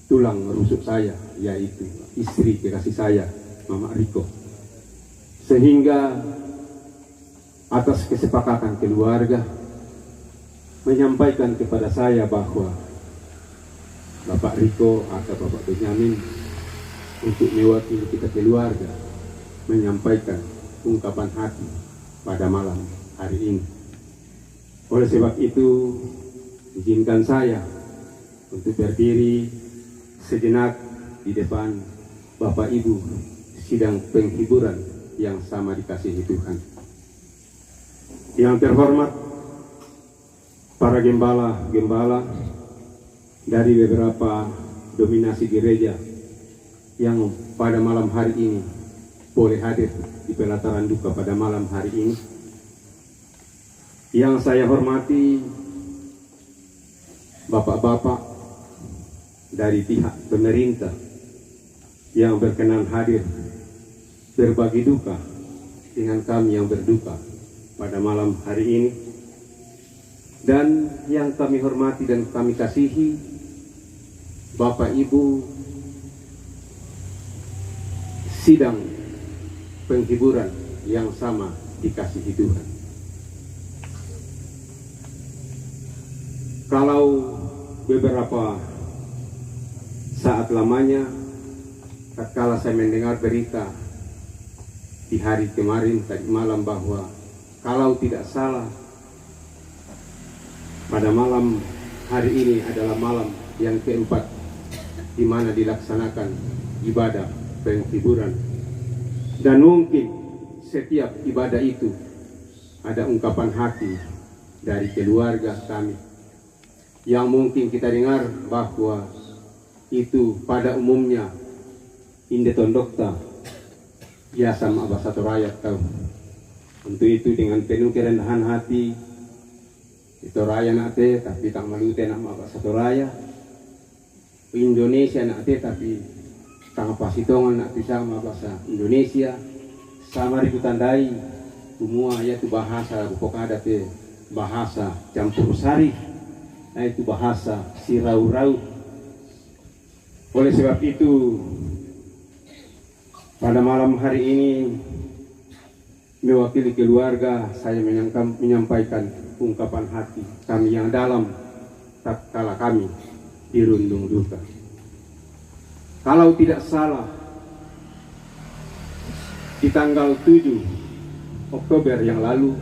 tulang rusuk saya, yaitu istri kekasih saya, Mama Riko. Sehingga atas kesepakatan keluarga menyampaikan kepada saya bahwa Bapak Riko atau Bapak Benyamin untuk mewakili kita keluarga menyampaikan ungkapan hati pada malam hari ini. Oleh sebab itu, izinkan saya untuk berdiri sejenak di depan Bapak Ibu sidang penghiburan yang sama dikasihi Tuhan. Yang terhormat para gembala-gembala dari beberapa dominasi gereja yang pada malam hari ini boleh hadir di pelataran duka pada malam hari ini. Yang saya hormati bapak-bapak dari pihak pemerintah yang berkenan hadir berbagi duka dengan kami yang berduka pada malam hari ini. Dan yang kami hormati dan kami kasihi Bapak Ibu sidang penghiburan yang sama dikasihi Tuhan. Kalau beberapa saat lamanya tatkala saya mendengar berita di hari kemarin tadi malam bahwa kalau tidak salah pada malam hari ini adalah malam yang keempat di mana dilaksanakan ibadah penghiburan. Dan mungkin setiap ibadah itu ada ungkapan hati dari keluarga kami. Yang mungkin kita dengar bahwa itu pada umumnya inde tondokta ya sama abah satu rakyat tahu. Untuk itu dengan penuh kerendahan hati itu raya nate tapi tak malute nama abah satu raya Indonesia nate tapi tang pasitongan nak bisa sama bahasa Indonesia sama ditandai semua yaitu bahasa pokoknya ada bahasa campur sari, nah itu bahasa sirau-rau. Oleh sebab itu pada malam hari ini mewakili keluarga saya menyampaikan ungkapan hati kami yang dalam tatkala kami dirundung duka. Kalau tidak salah di tanggal 7 Oktober yang lalu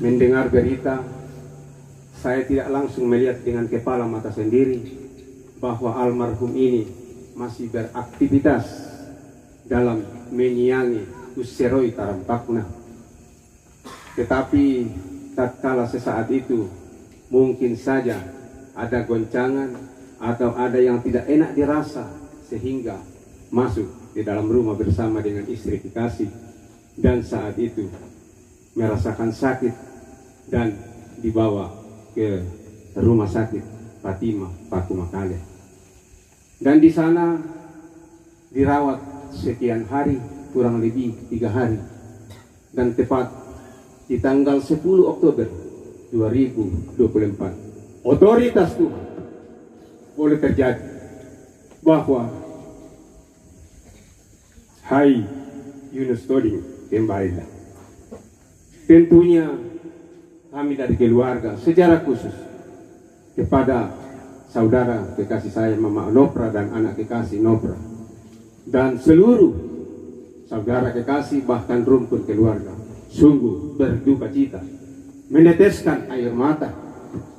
mendengar berita, saya tidak langsung melihat dengan kepala mata sendiri bahwa almarhum ini masih beraktivitas dalam menyiangi useroi tarampakna. Tetapi tatkala sesaat itu mungkin saja ada goncangan atau ada yang tidak enak dirasa sehingga masuk di dalam rumah bersama dengan istri kekasih dan saat itu merasakan sakit dan dibawa ke rumah sakit Fatima Paku Makale dan di sana dirawat sekian hari, kurang lebih 3 hari, dan tepat di tanggal 10 Oktober 2024 otoritas Tuhan boleh terjadi bahwa hai Yunus Toding kembalilah. Tentunya kami dari keluarga secara khusus kepada saudara kekasih saya Mama Nopra dan anak kekasih Nopra dan seluruh saudara kekasih bahkan rumpun keluarga sungguh berduka cita, meneteskan air mata.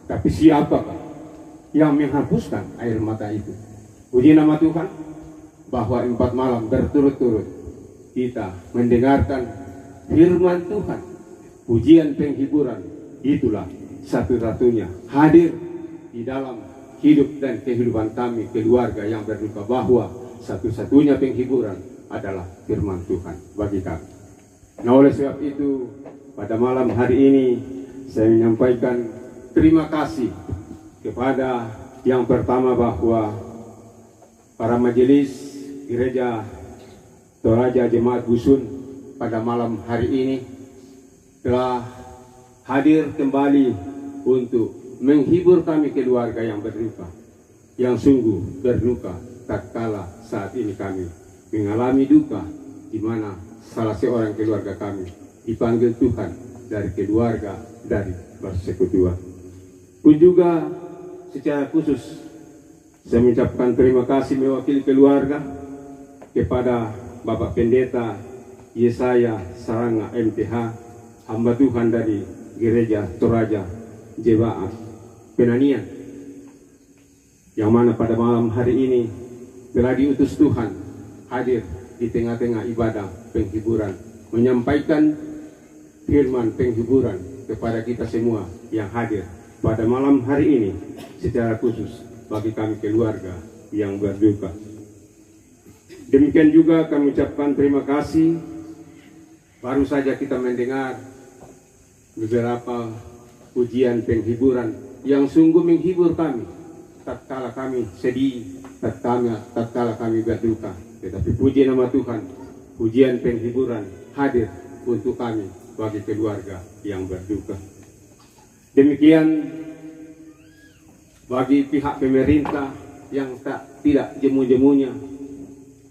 Tapi siapakah yang menghapuskan air mata itu? Puji nama Tuhan bahwa 4 malam berturut-turut kita mendengarkan firman Tuhan, pujian penghiburan itulah satu-satunya hadir di dalam hidup dan kehidupan kami keluarga yang berduka, bahwa satu-satunya penghiburan adalah firman Tuhan bagi kami. Nah, oleh sebab itu pada malam hari ini saya menyampaikan terima kasih kepada yang pertama bahwa para majelis gereja Toraja Jemaat Busun pada malam hari ini telah hadir kembali untuk menghibur kami keluarga yang berduka, yang sungguh berduka tatkala saat ini kami mengalami duka di mana salah seorang keluarga kami dipanggil Tuhan dari keluarga dari persekutuan. Pun juga secara khusus saya mengucapkan terima kasih mewakili keluarga kepada Bapak Pendeta Yesaya Saranga MTH, hamba Tuhan dari Gereja Toraja Jemaat Penanian, yang mana pada malam hari ini telah diutus Tuhan hadir di tengah-tengah ibadah penghiburan, menyampaikan firman penghiburan kepada kita semua yang hadir pada malam hari ini secara khusus bagi kami keluarga yang berduka. Demikian juga kami ucapkan terima kasih. Baru saja kita mendengar beberapa pujian penghiburan yang sungguh menghibur kami tatkala kami sedih, tatkala kami berduka. Tetapi puji nama Tuhan, pujian penghiburan hadir untuk kami bagi keluarga yang berduka. Demikian bagi pihak pemerintah yang tidak jemu-jemunya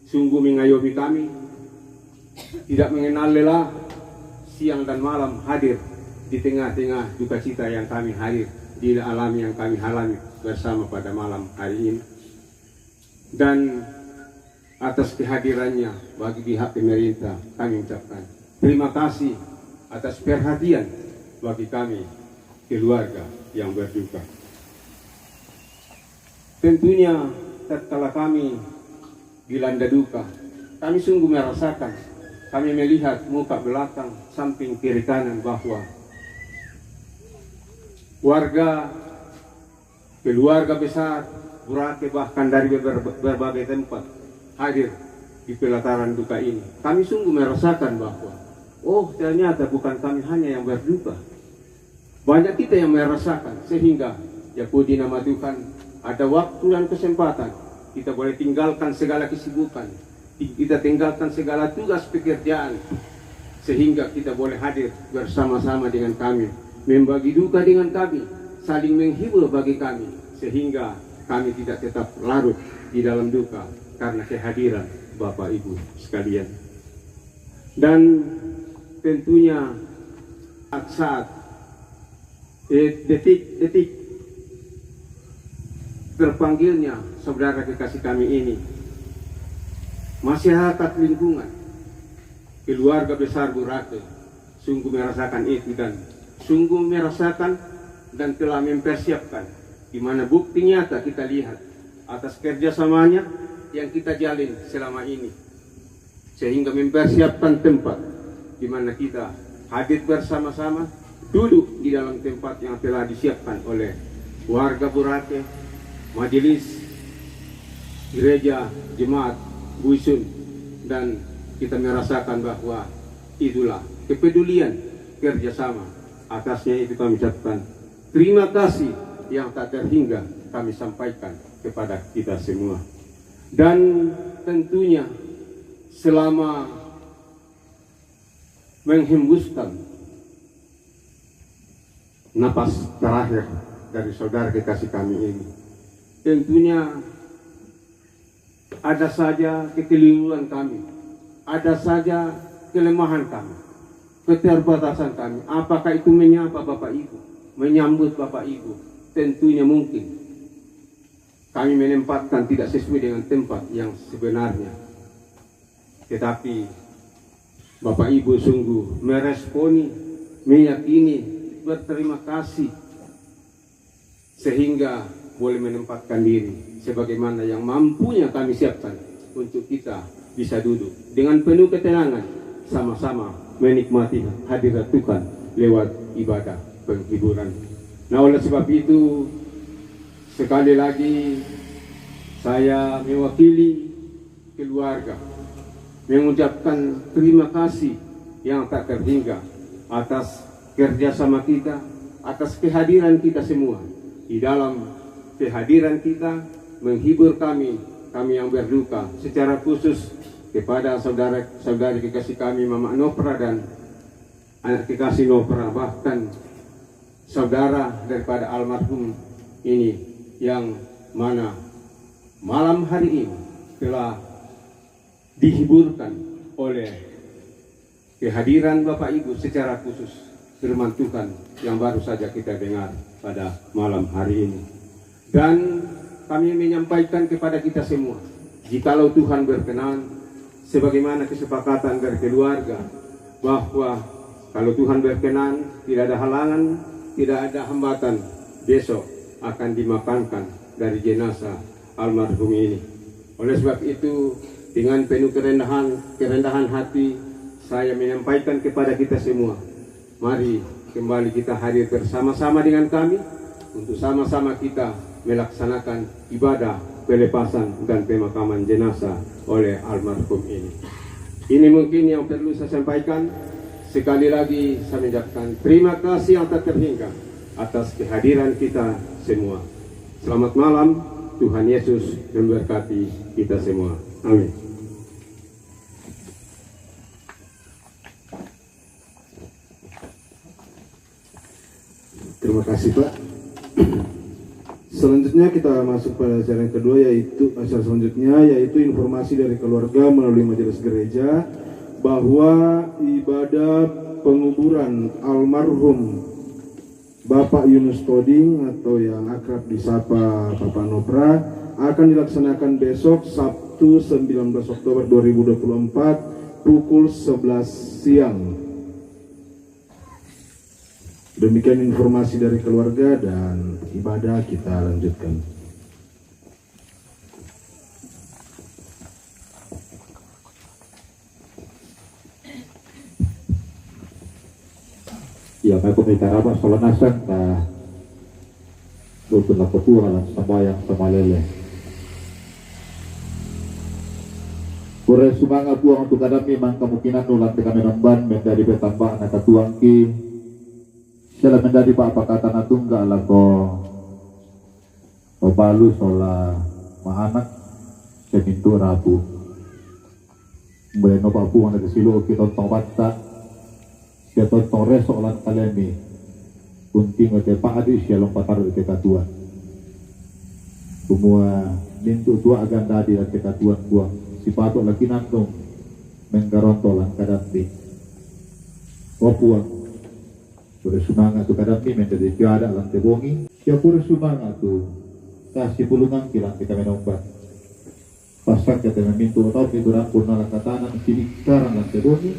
sungguh mengayomi kami, tidak mengenal lelah, siang dan malam hadir di tengah-tengah duka cita yang kami hadir, di alami yang kami alami bersama pada malam hari ini. Dan atas kehadirannya bagi pihak pemerintah kami ucapkan terima kasih atas perhatian bagi kami keluarga yang berduka. Tentunya tatkala kami dilanda duka, kami sungguh merasakan, kami melihat muka belakang, samping kiri kanan bahwa warga, keluarga besar, Burake bahkan dari berbagai tempat hadir di pelataran duka ini. Kami sungguh merasakan bahwa ternyata bukan kami hanya yang berduka, banyak kita yang merasakan, sehingga ya puji nama Tuhan ada waktu dan kesempatan kita boleh tinggalkan segala kesibukan, kita tinggalkan segala tugas pekerjaan, sehingga kita boleh hadir bersama-sama dengan kami, membagi duka dengan kami, saling menghibur bagi kami, sehingga kami tidak tetap larut di dalam duka karena kehadiran Bapak Ibu sekalian. Dan tentunya saat detik-detik terpanggilnya saudara kekasih kami ini, masyarakat lingkungan, keluarga besar Burake sungguh merasakan itu dan sungguh merasakan dan telah mempersiapkan, di mana bukti nyata kita lihat atas kerjasamanya yang kita jalin selama ini, sehingga mempersiapkan tempat di mana kita hadir bersama-sama, duduk di dalam tempat yang telah disiapkan oleh warga Burake, majelis, gereja, jemaat, Buisun, dan kita merasakan bahwa itulah kepedulian kerjasama. Atasnya itu kami ucapkan terima kasih yang tak terhingga kami sampaikan kepada kita semua. Dan tentunya selama menghembuskan napas terakhir dari saudara kekasih kami ini, tentunya ada saja kekeliruan kami, ada saja kelemahan kami, keterbatasan kami. Apakah itu menyapa Bapak Ibu, menyambut Bapak Ibu? Tentunya mungkin kami menempatkan tidak sesuai dengan tempat yang sebenarnya, tetapi Bapak Ibu sungguh meresponi, meyakini, berterima kasih, sehingga boleh menempatkan diri sebagaimana yang mampunya kami siapkan untuk kita bisa duduk dengan penuh ketenangan, sama-sama menikmati hadirat Tuhan lewat ibadah penghiburan. Nah, oleh sebab itu sekali lagi saya mewakili keluarga mengucapkan terima kasih yang tak terhingga atas kerjasama kita, atas kehadiran kita semua. Di dalam kehadiran kita menghibur kami yang berduka, secara khusus kepada saudara-saudari kekasih kami Mama Nopra dan anak kekasih Nopra, bahkan saudara daripada almarhum ini yang mana malam hari ini telah dihiburkan oleh kehadiran Bapak Ibu secara khusus firman Tuhan yang baru saja kita dengar pada malam hari ini. Dan kami menyampaikan kepada kita semua, jikalau Tuhan berkenan, sebagaimana kesepakatan dari keluarga, bahwa kalau Tuhan berkenan, tidak ada halangan, tidak ada hambatan, besok akan dimakamkan dari jenazah almarhum ini. Oleh sebab itu, dengan penuh kerendahan hati, saya menyampaikan kepada kita semua, mari kembali kita hadir bersama-sama dengan kami untuk sama-sama kita melaksanakan ibadah pelepasan dan pemakaman jenazah oleh almarhum ini. Ini mungkin yang perlu saya sampaikan. Sekali lagi saya mengucapkan terima kasih yang tak terhingga atas kehadiran kita semua. Selamat malam, Tuhan Yesus memberkati kita semua. Amin. Terima kasih Pak. Selanjutnya kita masuk pada acara yang kedua, yaitu informasi dari keluarga melalui majelis gereja bahwa ibadah penguburan almarhum Bapak Yunus Toding atau yang akrab disapa Bapak Nopra akan dilaksanakan besok Sabtu 19 Oktober 2024 pukul 11 siang. Demikian informasi dari keluarga dan ibadah kita lanjutkan. Ya, aku minta apa soal nasan Untuk ketua lan sembahyang sama lele. Kure sumanga puang untuk kadami mang kemungkinan nulang kami nomban menjadi petambah anak tuangki. Sila menjadi apa kata natungga lako obalu sola maanak semintu rabu. Mbeno pa puang dari silo kita tobatta kita tores soalan kalemi kunting ke paadi siya lompatar ke katuan. Semua mintu tua agan tadi ke katuan buang si patok lagi nandung menggarontolan kadampi. Puang pura sumangat tu kadampi menjadi tiada lantai bongi. Siya pura sumangat tu kasih pulungan kilang kita menombat. Pasak kita memintu atau pinturan purna lakatanan sini sekarang lantai bongi.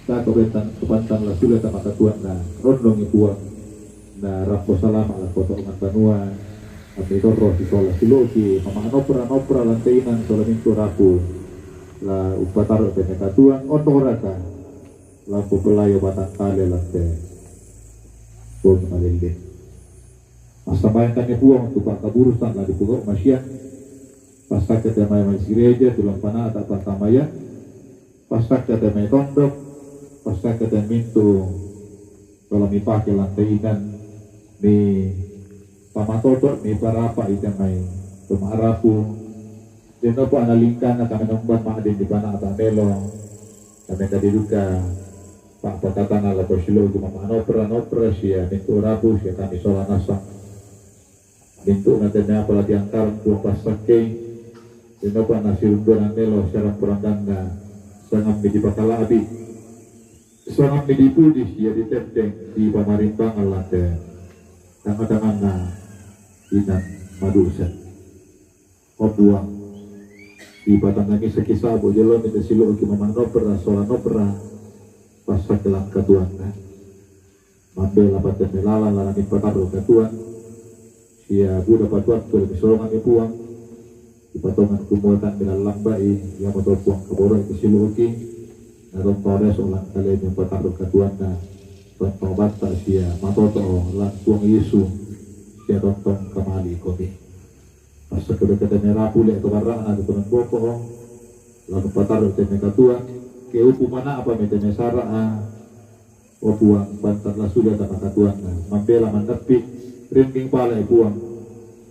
Tak kebantan lah sudah sama katuan na rondong puang na rapo salama lah potongan banuan. Ambil roh di sekolah siloki, mama nopra lantainan soal mintu rapu la upatar kene katuan ondo raka lampu pelayo batang kale lantai bom malinde masa bayang kane puang tu pak kaburusan la dipugok masya pasak kete mai gereja tulang panah tak pantamaya pasak kete mai tondok pasak kete mintu kalau mipake lantainan ni pamatotot ni parapa itamay tumarapu dito po analingkan na kami nomban maadin di pana at amelo kami kadiduka pakpatatan ala po silo gumamanopra siya mintu rapu siya kami sola nasang mintu natin na pala diangkaran po pasake dito po nasirundo ng melo siya rampurandan na sangam di pakalabi sangam di pudis siya di tepteng di pamarimbang alate tangan-tangan na inan madusan o buang di batang lagi sekisabo jelom itu silo ki mamanopera sola nopera pasak kelang katuan na mambe lapat melala lalani pataro katuan sia buda patuan ke misolongan ipuang di patongan kumuatan bilal lambai yang motor puang keboro itu silo ki narong tores ulang kalian yang pataro katuan na tontong bata sia matoto lan puang Yesu sia tontong kamali komi masa kedekatan merapu lek kebarang ada teman boko lalu pataro teme katuan ke upu mana apa meteme sara o puang bantar la sudah sama katuan mampela mandapi ringking pala puang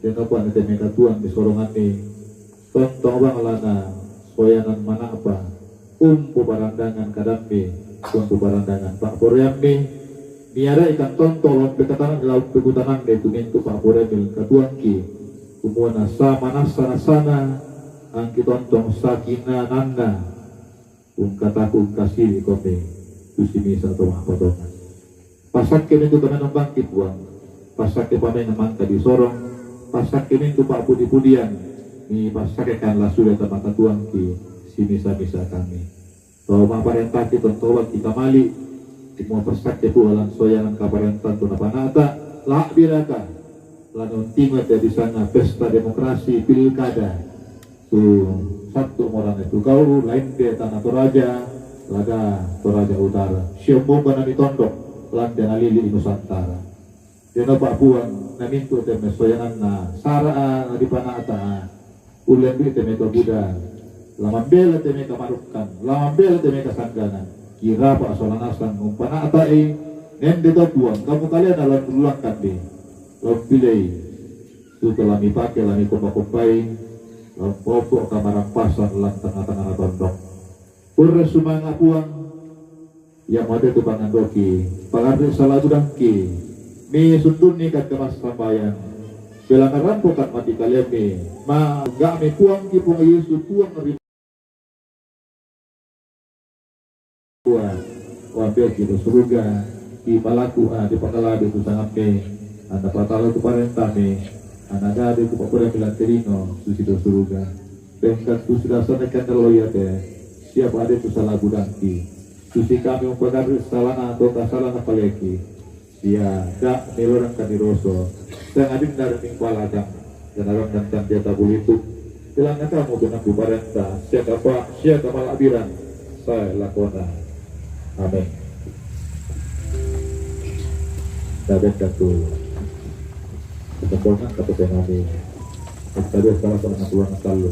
dan apa teme katuan di sorongan ni tontong bang lana soyanan mana apa barandangan kadampi puang barandangan pak poryamni niara ikan tontolon bekatanan laut pegutanan de tumintu pak poryamil katuan ki kumuana sama nasana angki tontong sakina nanda kataku kasih kote tusimi satu mahpotongan pasak kini tu teman bangkit buang pasak ke pamai namangka di sorong pasak kini tu pak pudi-pudian ni pasak kan lah sudah teman katuan ki simisa-misa kami kalau maparenta ki tontolan kita mali semua pasak ke pualan soyangan kaparentan tu napanata lak biraka lanon timat di sana pesta demokrasi pilkada tu satu orang itu kau lain dia tanah Toraja laga Toraja Utara siapa nami tondok lan dan alili Nusantara dia nampak buang nami tu teme soyangan na sara di panata ulen bi teme Buddha lama bela teme kamarukan lama bela teme kasangganan kira pak solanasan umpanata nende to buang kamu kalian dalam berulang kami lalu pilih tu telah dipakai lami kompak-kompai lalu popok kamarang pasar lang tengah-tengah tondok pura sumanga puang yang ada tu pangandoki pangarri salah dudangki mi sundun ni kat kemas sambayan belangan rampokan mati kalian mi ma gak mi puang ki puang Yesus puang ngeri puang wampir kita surga di palaku di pakalabi tu sangat mi anda patalo tu parenta mi anak ada tu pakura bilang terino susi do surga bengkat tu sudah sanekan terloya teh siapa ada tu salah budangki susi kami umpakar salana atau kasalana paleki dia dak melorang kaniroso dan adim dari mingpala jam dan alam dan dia tabul itu bilang kamu dengan bu parenta siapa malabiran saya lakona amin dapat katu ketempohan kata saya nabi kita dia salah sama Tuhan selalu.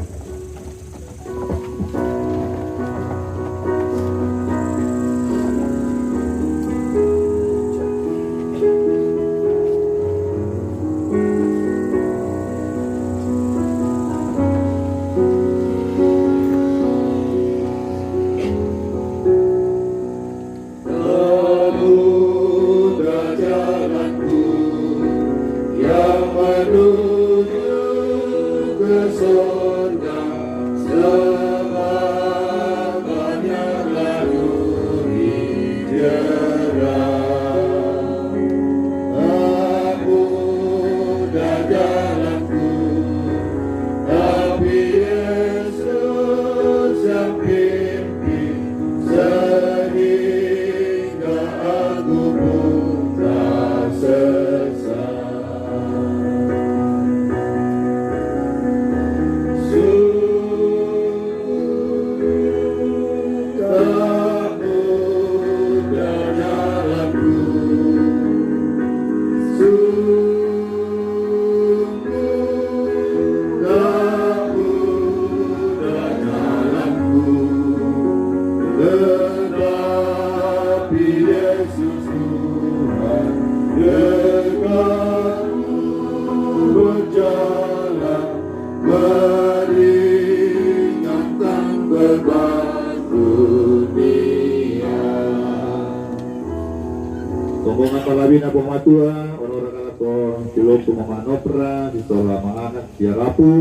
Rombongan palabina pematua, orang-orang alato, silopo mamanopra, disola maangat, siarapu,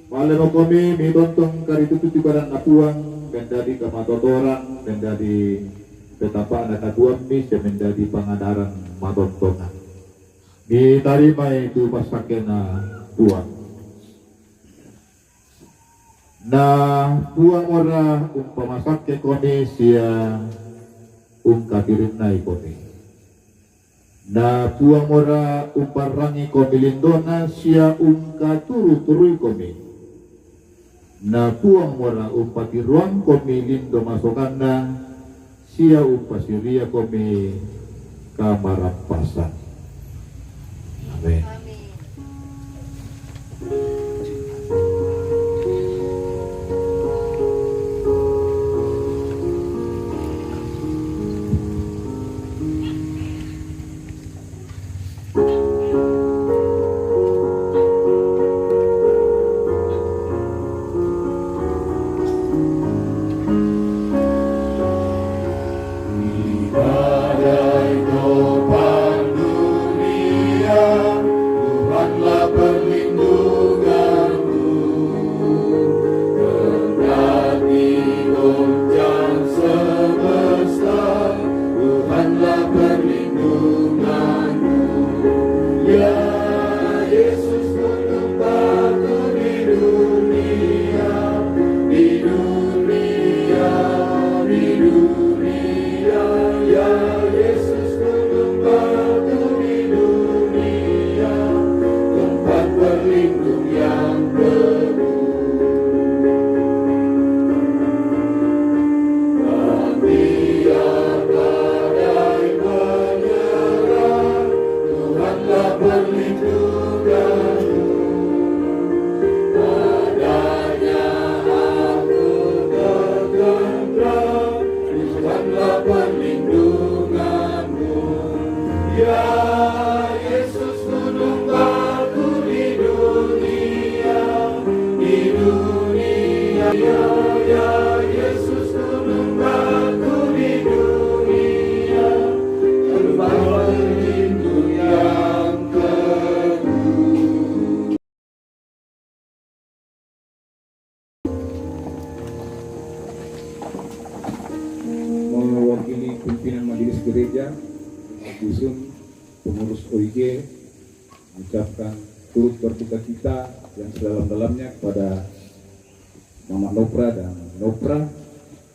maleno kami, mitontong karitututi badan napuang, mendadi kamatotoran, mendadi petapa anak katuan mi, mendadi pangadaran matontongan. Diterima itu pasakena tuang. Nah, tuang ora umpamasak ke koni sia kapirin nai koni. Na puang ora umparangi komi lindona sia katuru-turui komi. Na puang ora umpati ruang komi lindo masokana sia umpasiria komi kamarampasan. Amin. Mewakili pimpinan majelis gereja, dusun, pengurus OIG, mengucapkan turut berduka cita yang sedalam-dalamnya kepada Mama Nopra dan Nopra.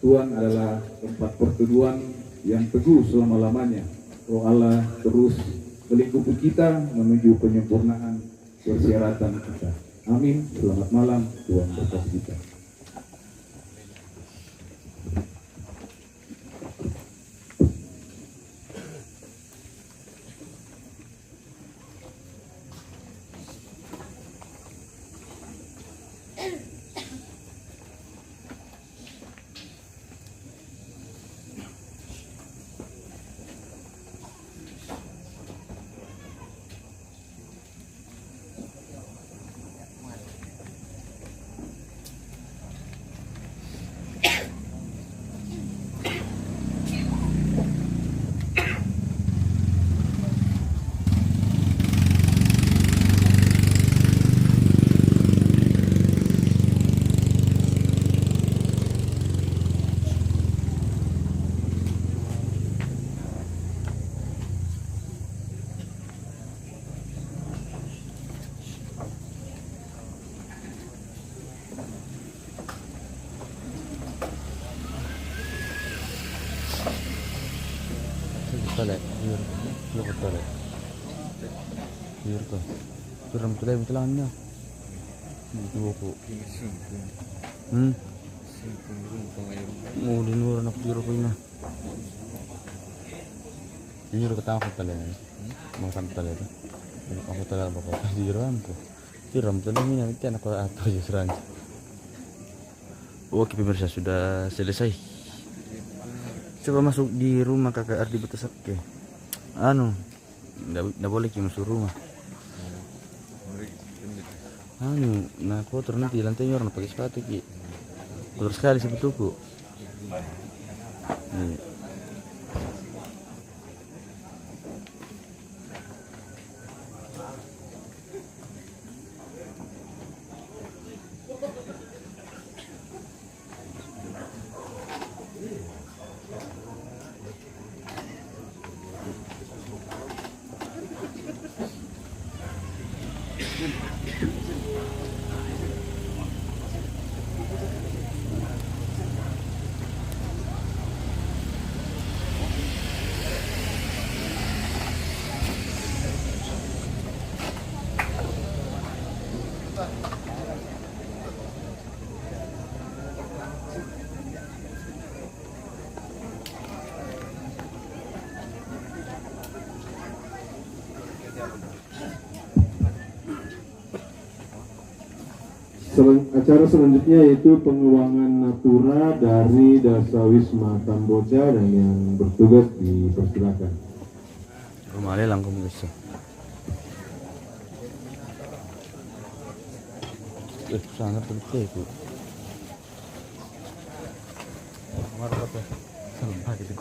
Tuhan adalah tempat perteduhan yang teguh selama-lamanya. Roh Allah terus melingkupi kita menuju penyempurnaan persyaratan kita. Amin. Selamat malam. Tuhan berkati kita. Tole, yur tole. Yur to. Suram tole mutilannya. Dua ko. Mau dinur anak yur ko ina. Yur kata aku tole. Makan tole tu. Aku tole apa kau? Yuram tu. Yuram tole ini nanti anak kau atau juran. Oke pemirsa, sudah selesai. Coba masuk di rumah kakak Ardi Batasakke. Nggak boleh masuk rumah. Nah kotor nanti lantainya orang pakai sepatu ki. Kotor sekali sepatuku. Nih. Acara selanjutnya yaitu penguangan natura dari Dasawisma Kamboja, dan yang bertugas dipersilakan. Rumah lelang pemirsa. Sangat penting itu. Marah apa? Salah gitu.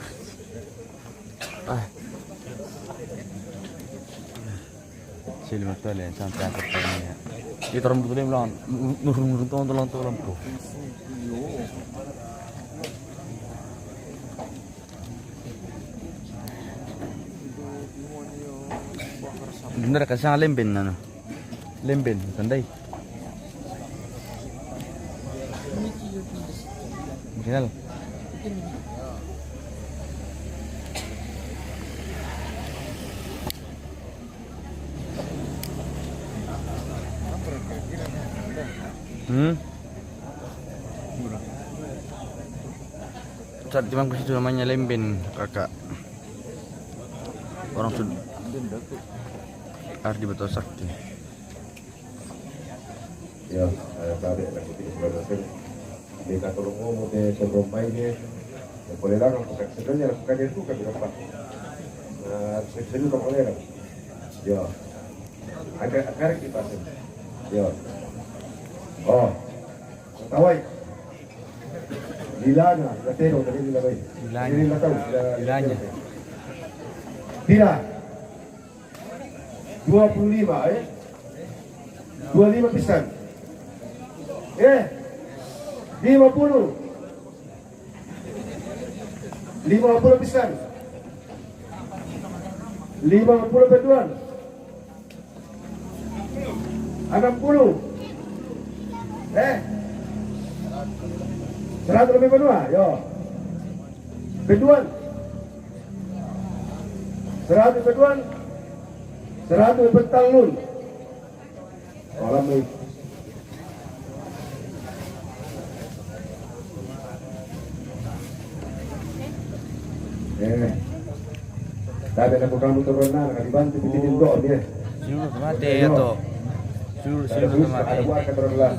Sini betul ya, sampai apa tanya. Itu orang betul bilang nurun tolong bro. Bener kan sang lemben lemben tandai. Kenal. Saat di bangku situ namanya lemben kakak. Orang sudah Ardi Batasakke. Ya, sabi na ko tinis ba natin. Hindi ka tulong mo de sobrang may de. Boleh lang ang pagkaksagan niya kung kanya ito kabila pa. Seksyon ko pala yan. Ya. Agak kita sih. Ya. Oh. Tawai. Dilana, latero tadi dilawai. Dilanya. Tidak. 25 25 pisan. 50. 50 pisan. 50 peduan. 60. 100 lebih pedua, yo. Peduan. 100 peduan. 100 petang nun. Malam ni. Tapi nak kamu turun nak dibantu bikin doa dia. Sini mati atau sini mati. Ada buat turun lah.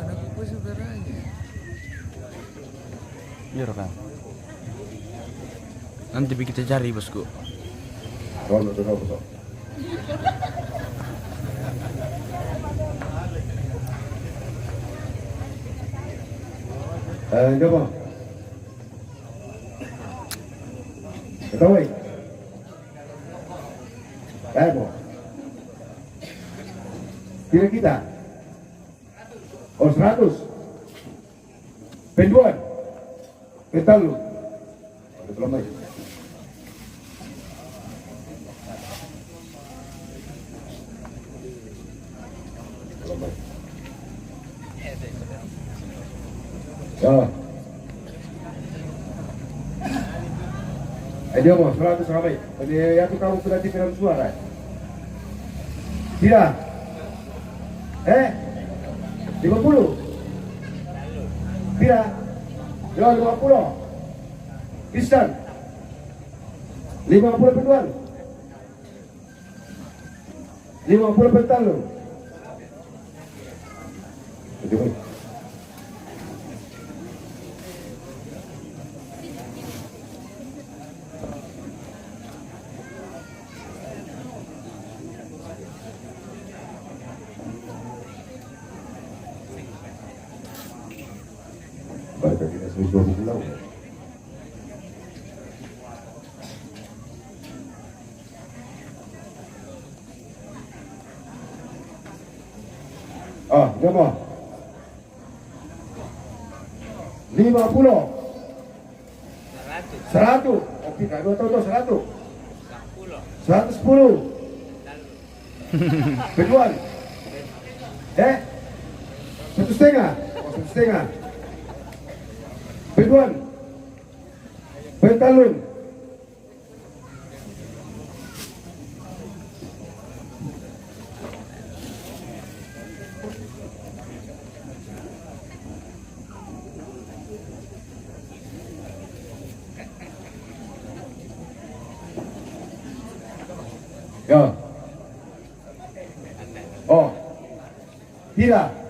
Iya kan. Nanti kita cari bosku. Kalau tu betul. Coba. Ketahui. Apa? Kira kita. 100. Penduan. Petalu. Ada belum lagi. Ya. Dia mau 100 ramai. Dia itu kamu sudah di film suara. Tidak. 50. Tidak. Ya 50. Kristen. 50 penjual. 50 pentalung. Baca kita semua pulau. Berapa? 50. 100. Oke, kak, 2 tahun 100. 110. Penjual. 1,5. 1,5. Penjual. Pentalun. Ya. Tidak.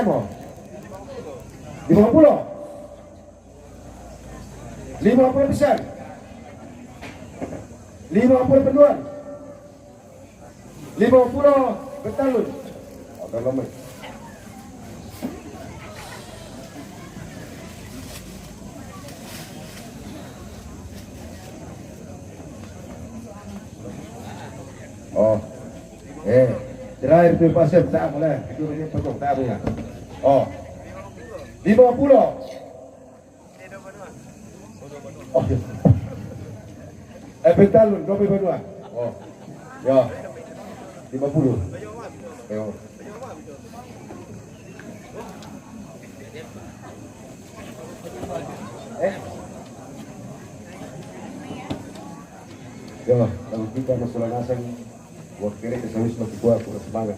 Mau 50. 50 besar. 50 penjual. 50 bertalun. Dalam ni. Terakhir tu pasal tak boleh. Itu dia potong tak boleh. 50. Betalun 22. Ya. 50. Ayo. Ya, kalau kita masalah nasang buat kira kesawis masih kuat, kurang semangat.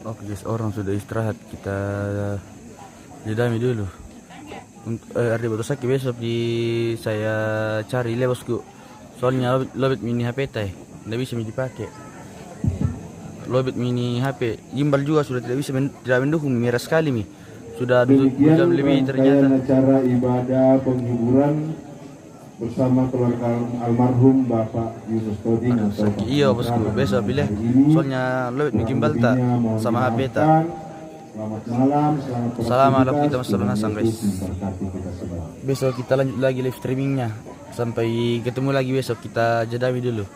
Oke guys, orang sudah istirahat, kita jedami dulu. Ardi Botosaki besok saya cari le bosku. Soalnya lobet mini HP tidak bisa dipakai. Lobet mini HP gimbal juga sudah tidak bisa tidak mendukung, merah sekali mi. Sudah 2 jam lebih ternyata. Acara ibadah penghiburan bersama keluarga almarhum Bapak Yunus Toding atau Pak iya bosku, besok pilih. Soalnya lobet mi gimbal tak sama HP tak. Selamat malam, Assalamualaikum kita masalah nasang guys. Besok kita lanjut lagi live streamingnya. Sampai ketemu lagi besok, kita jedami dulu.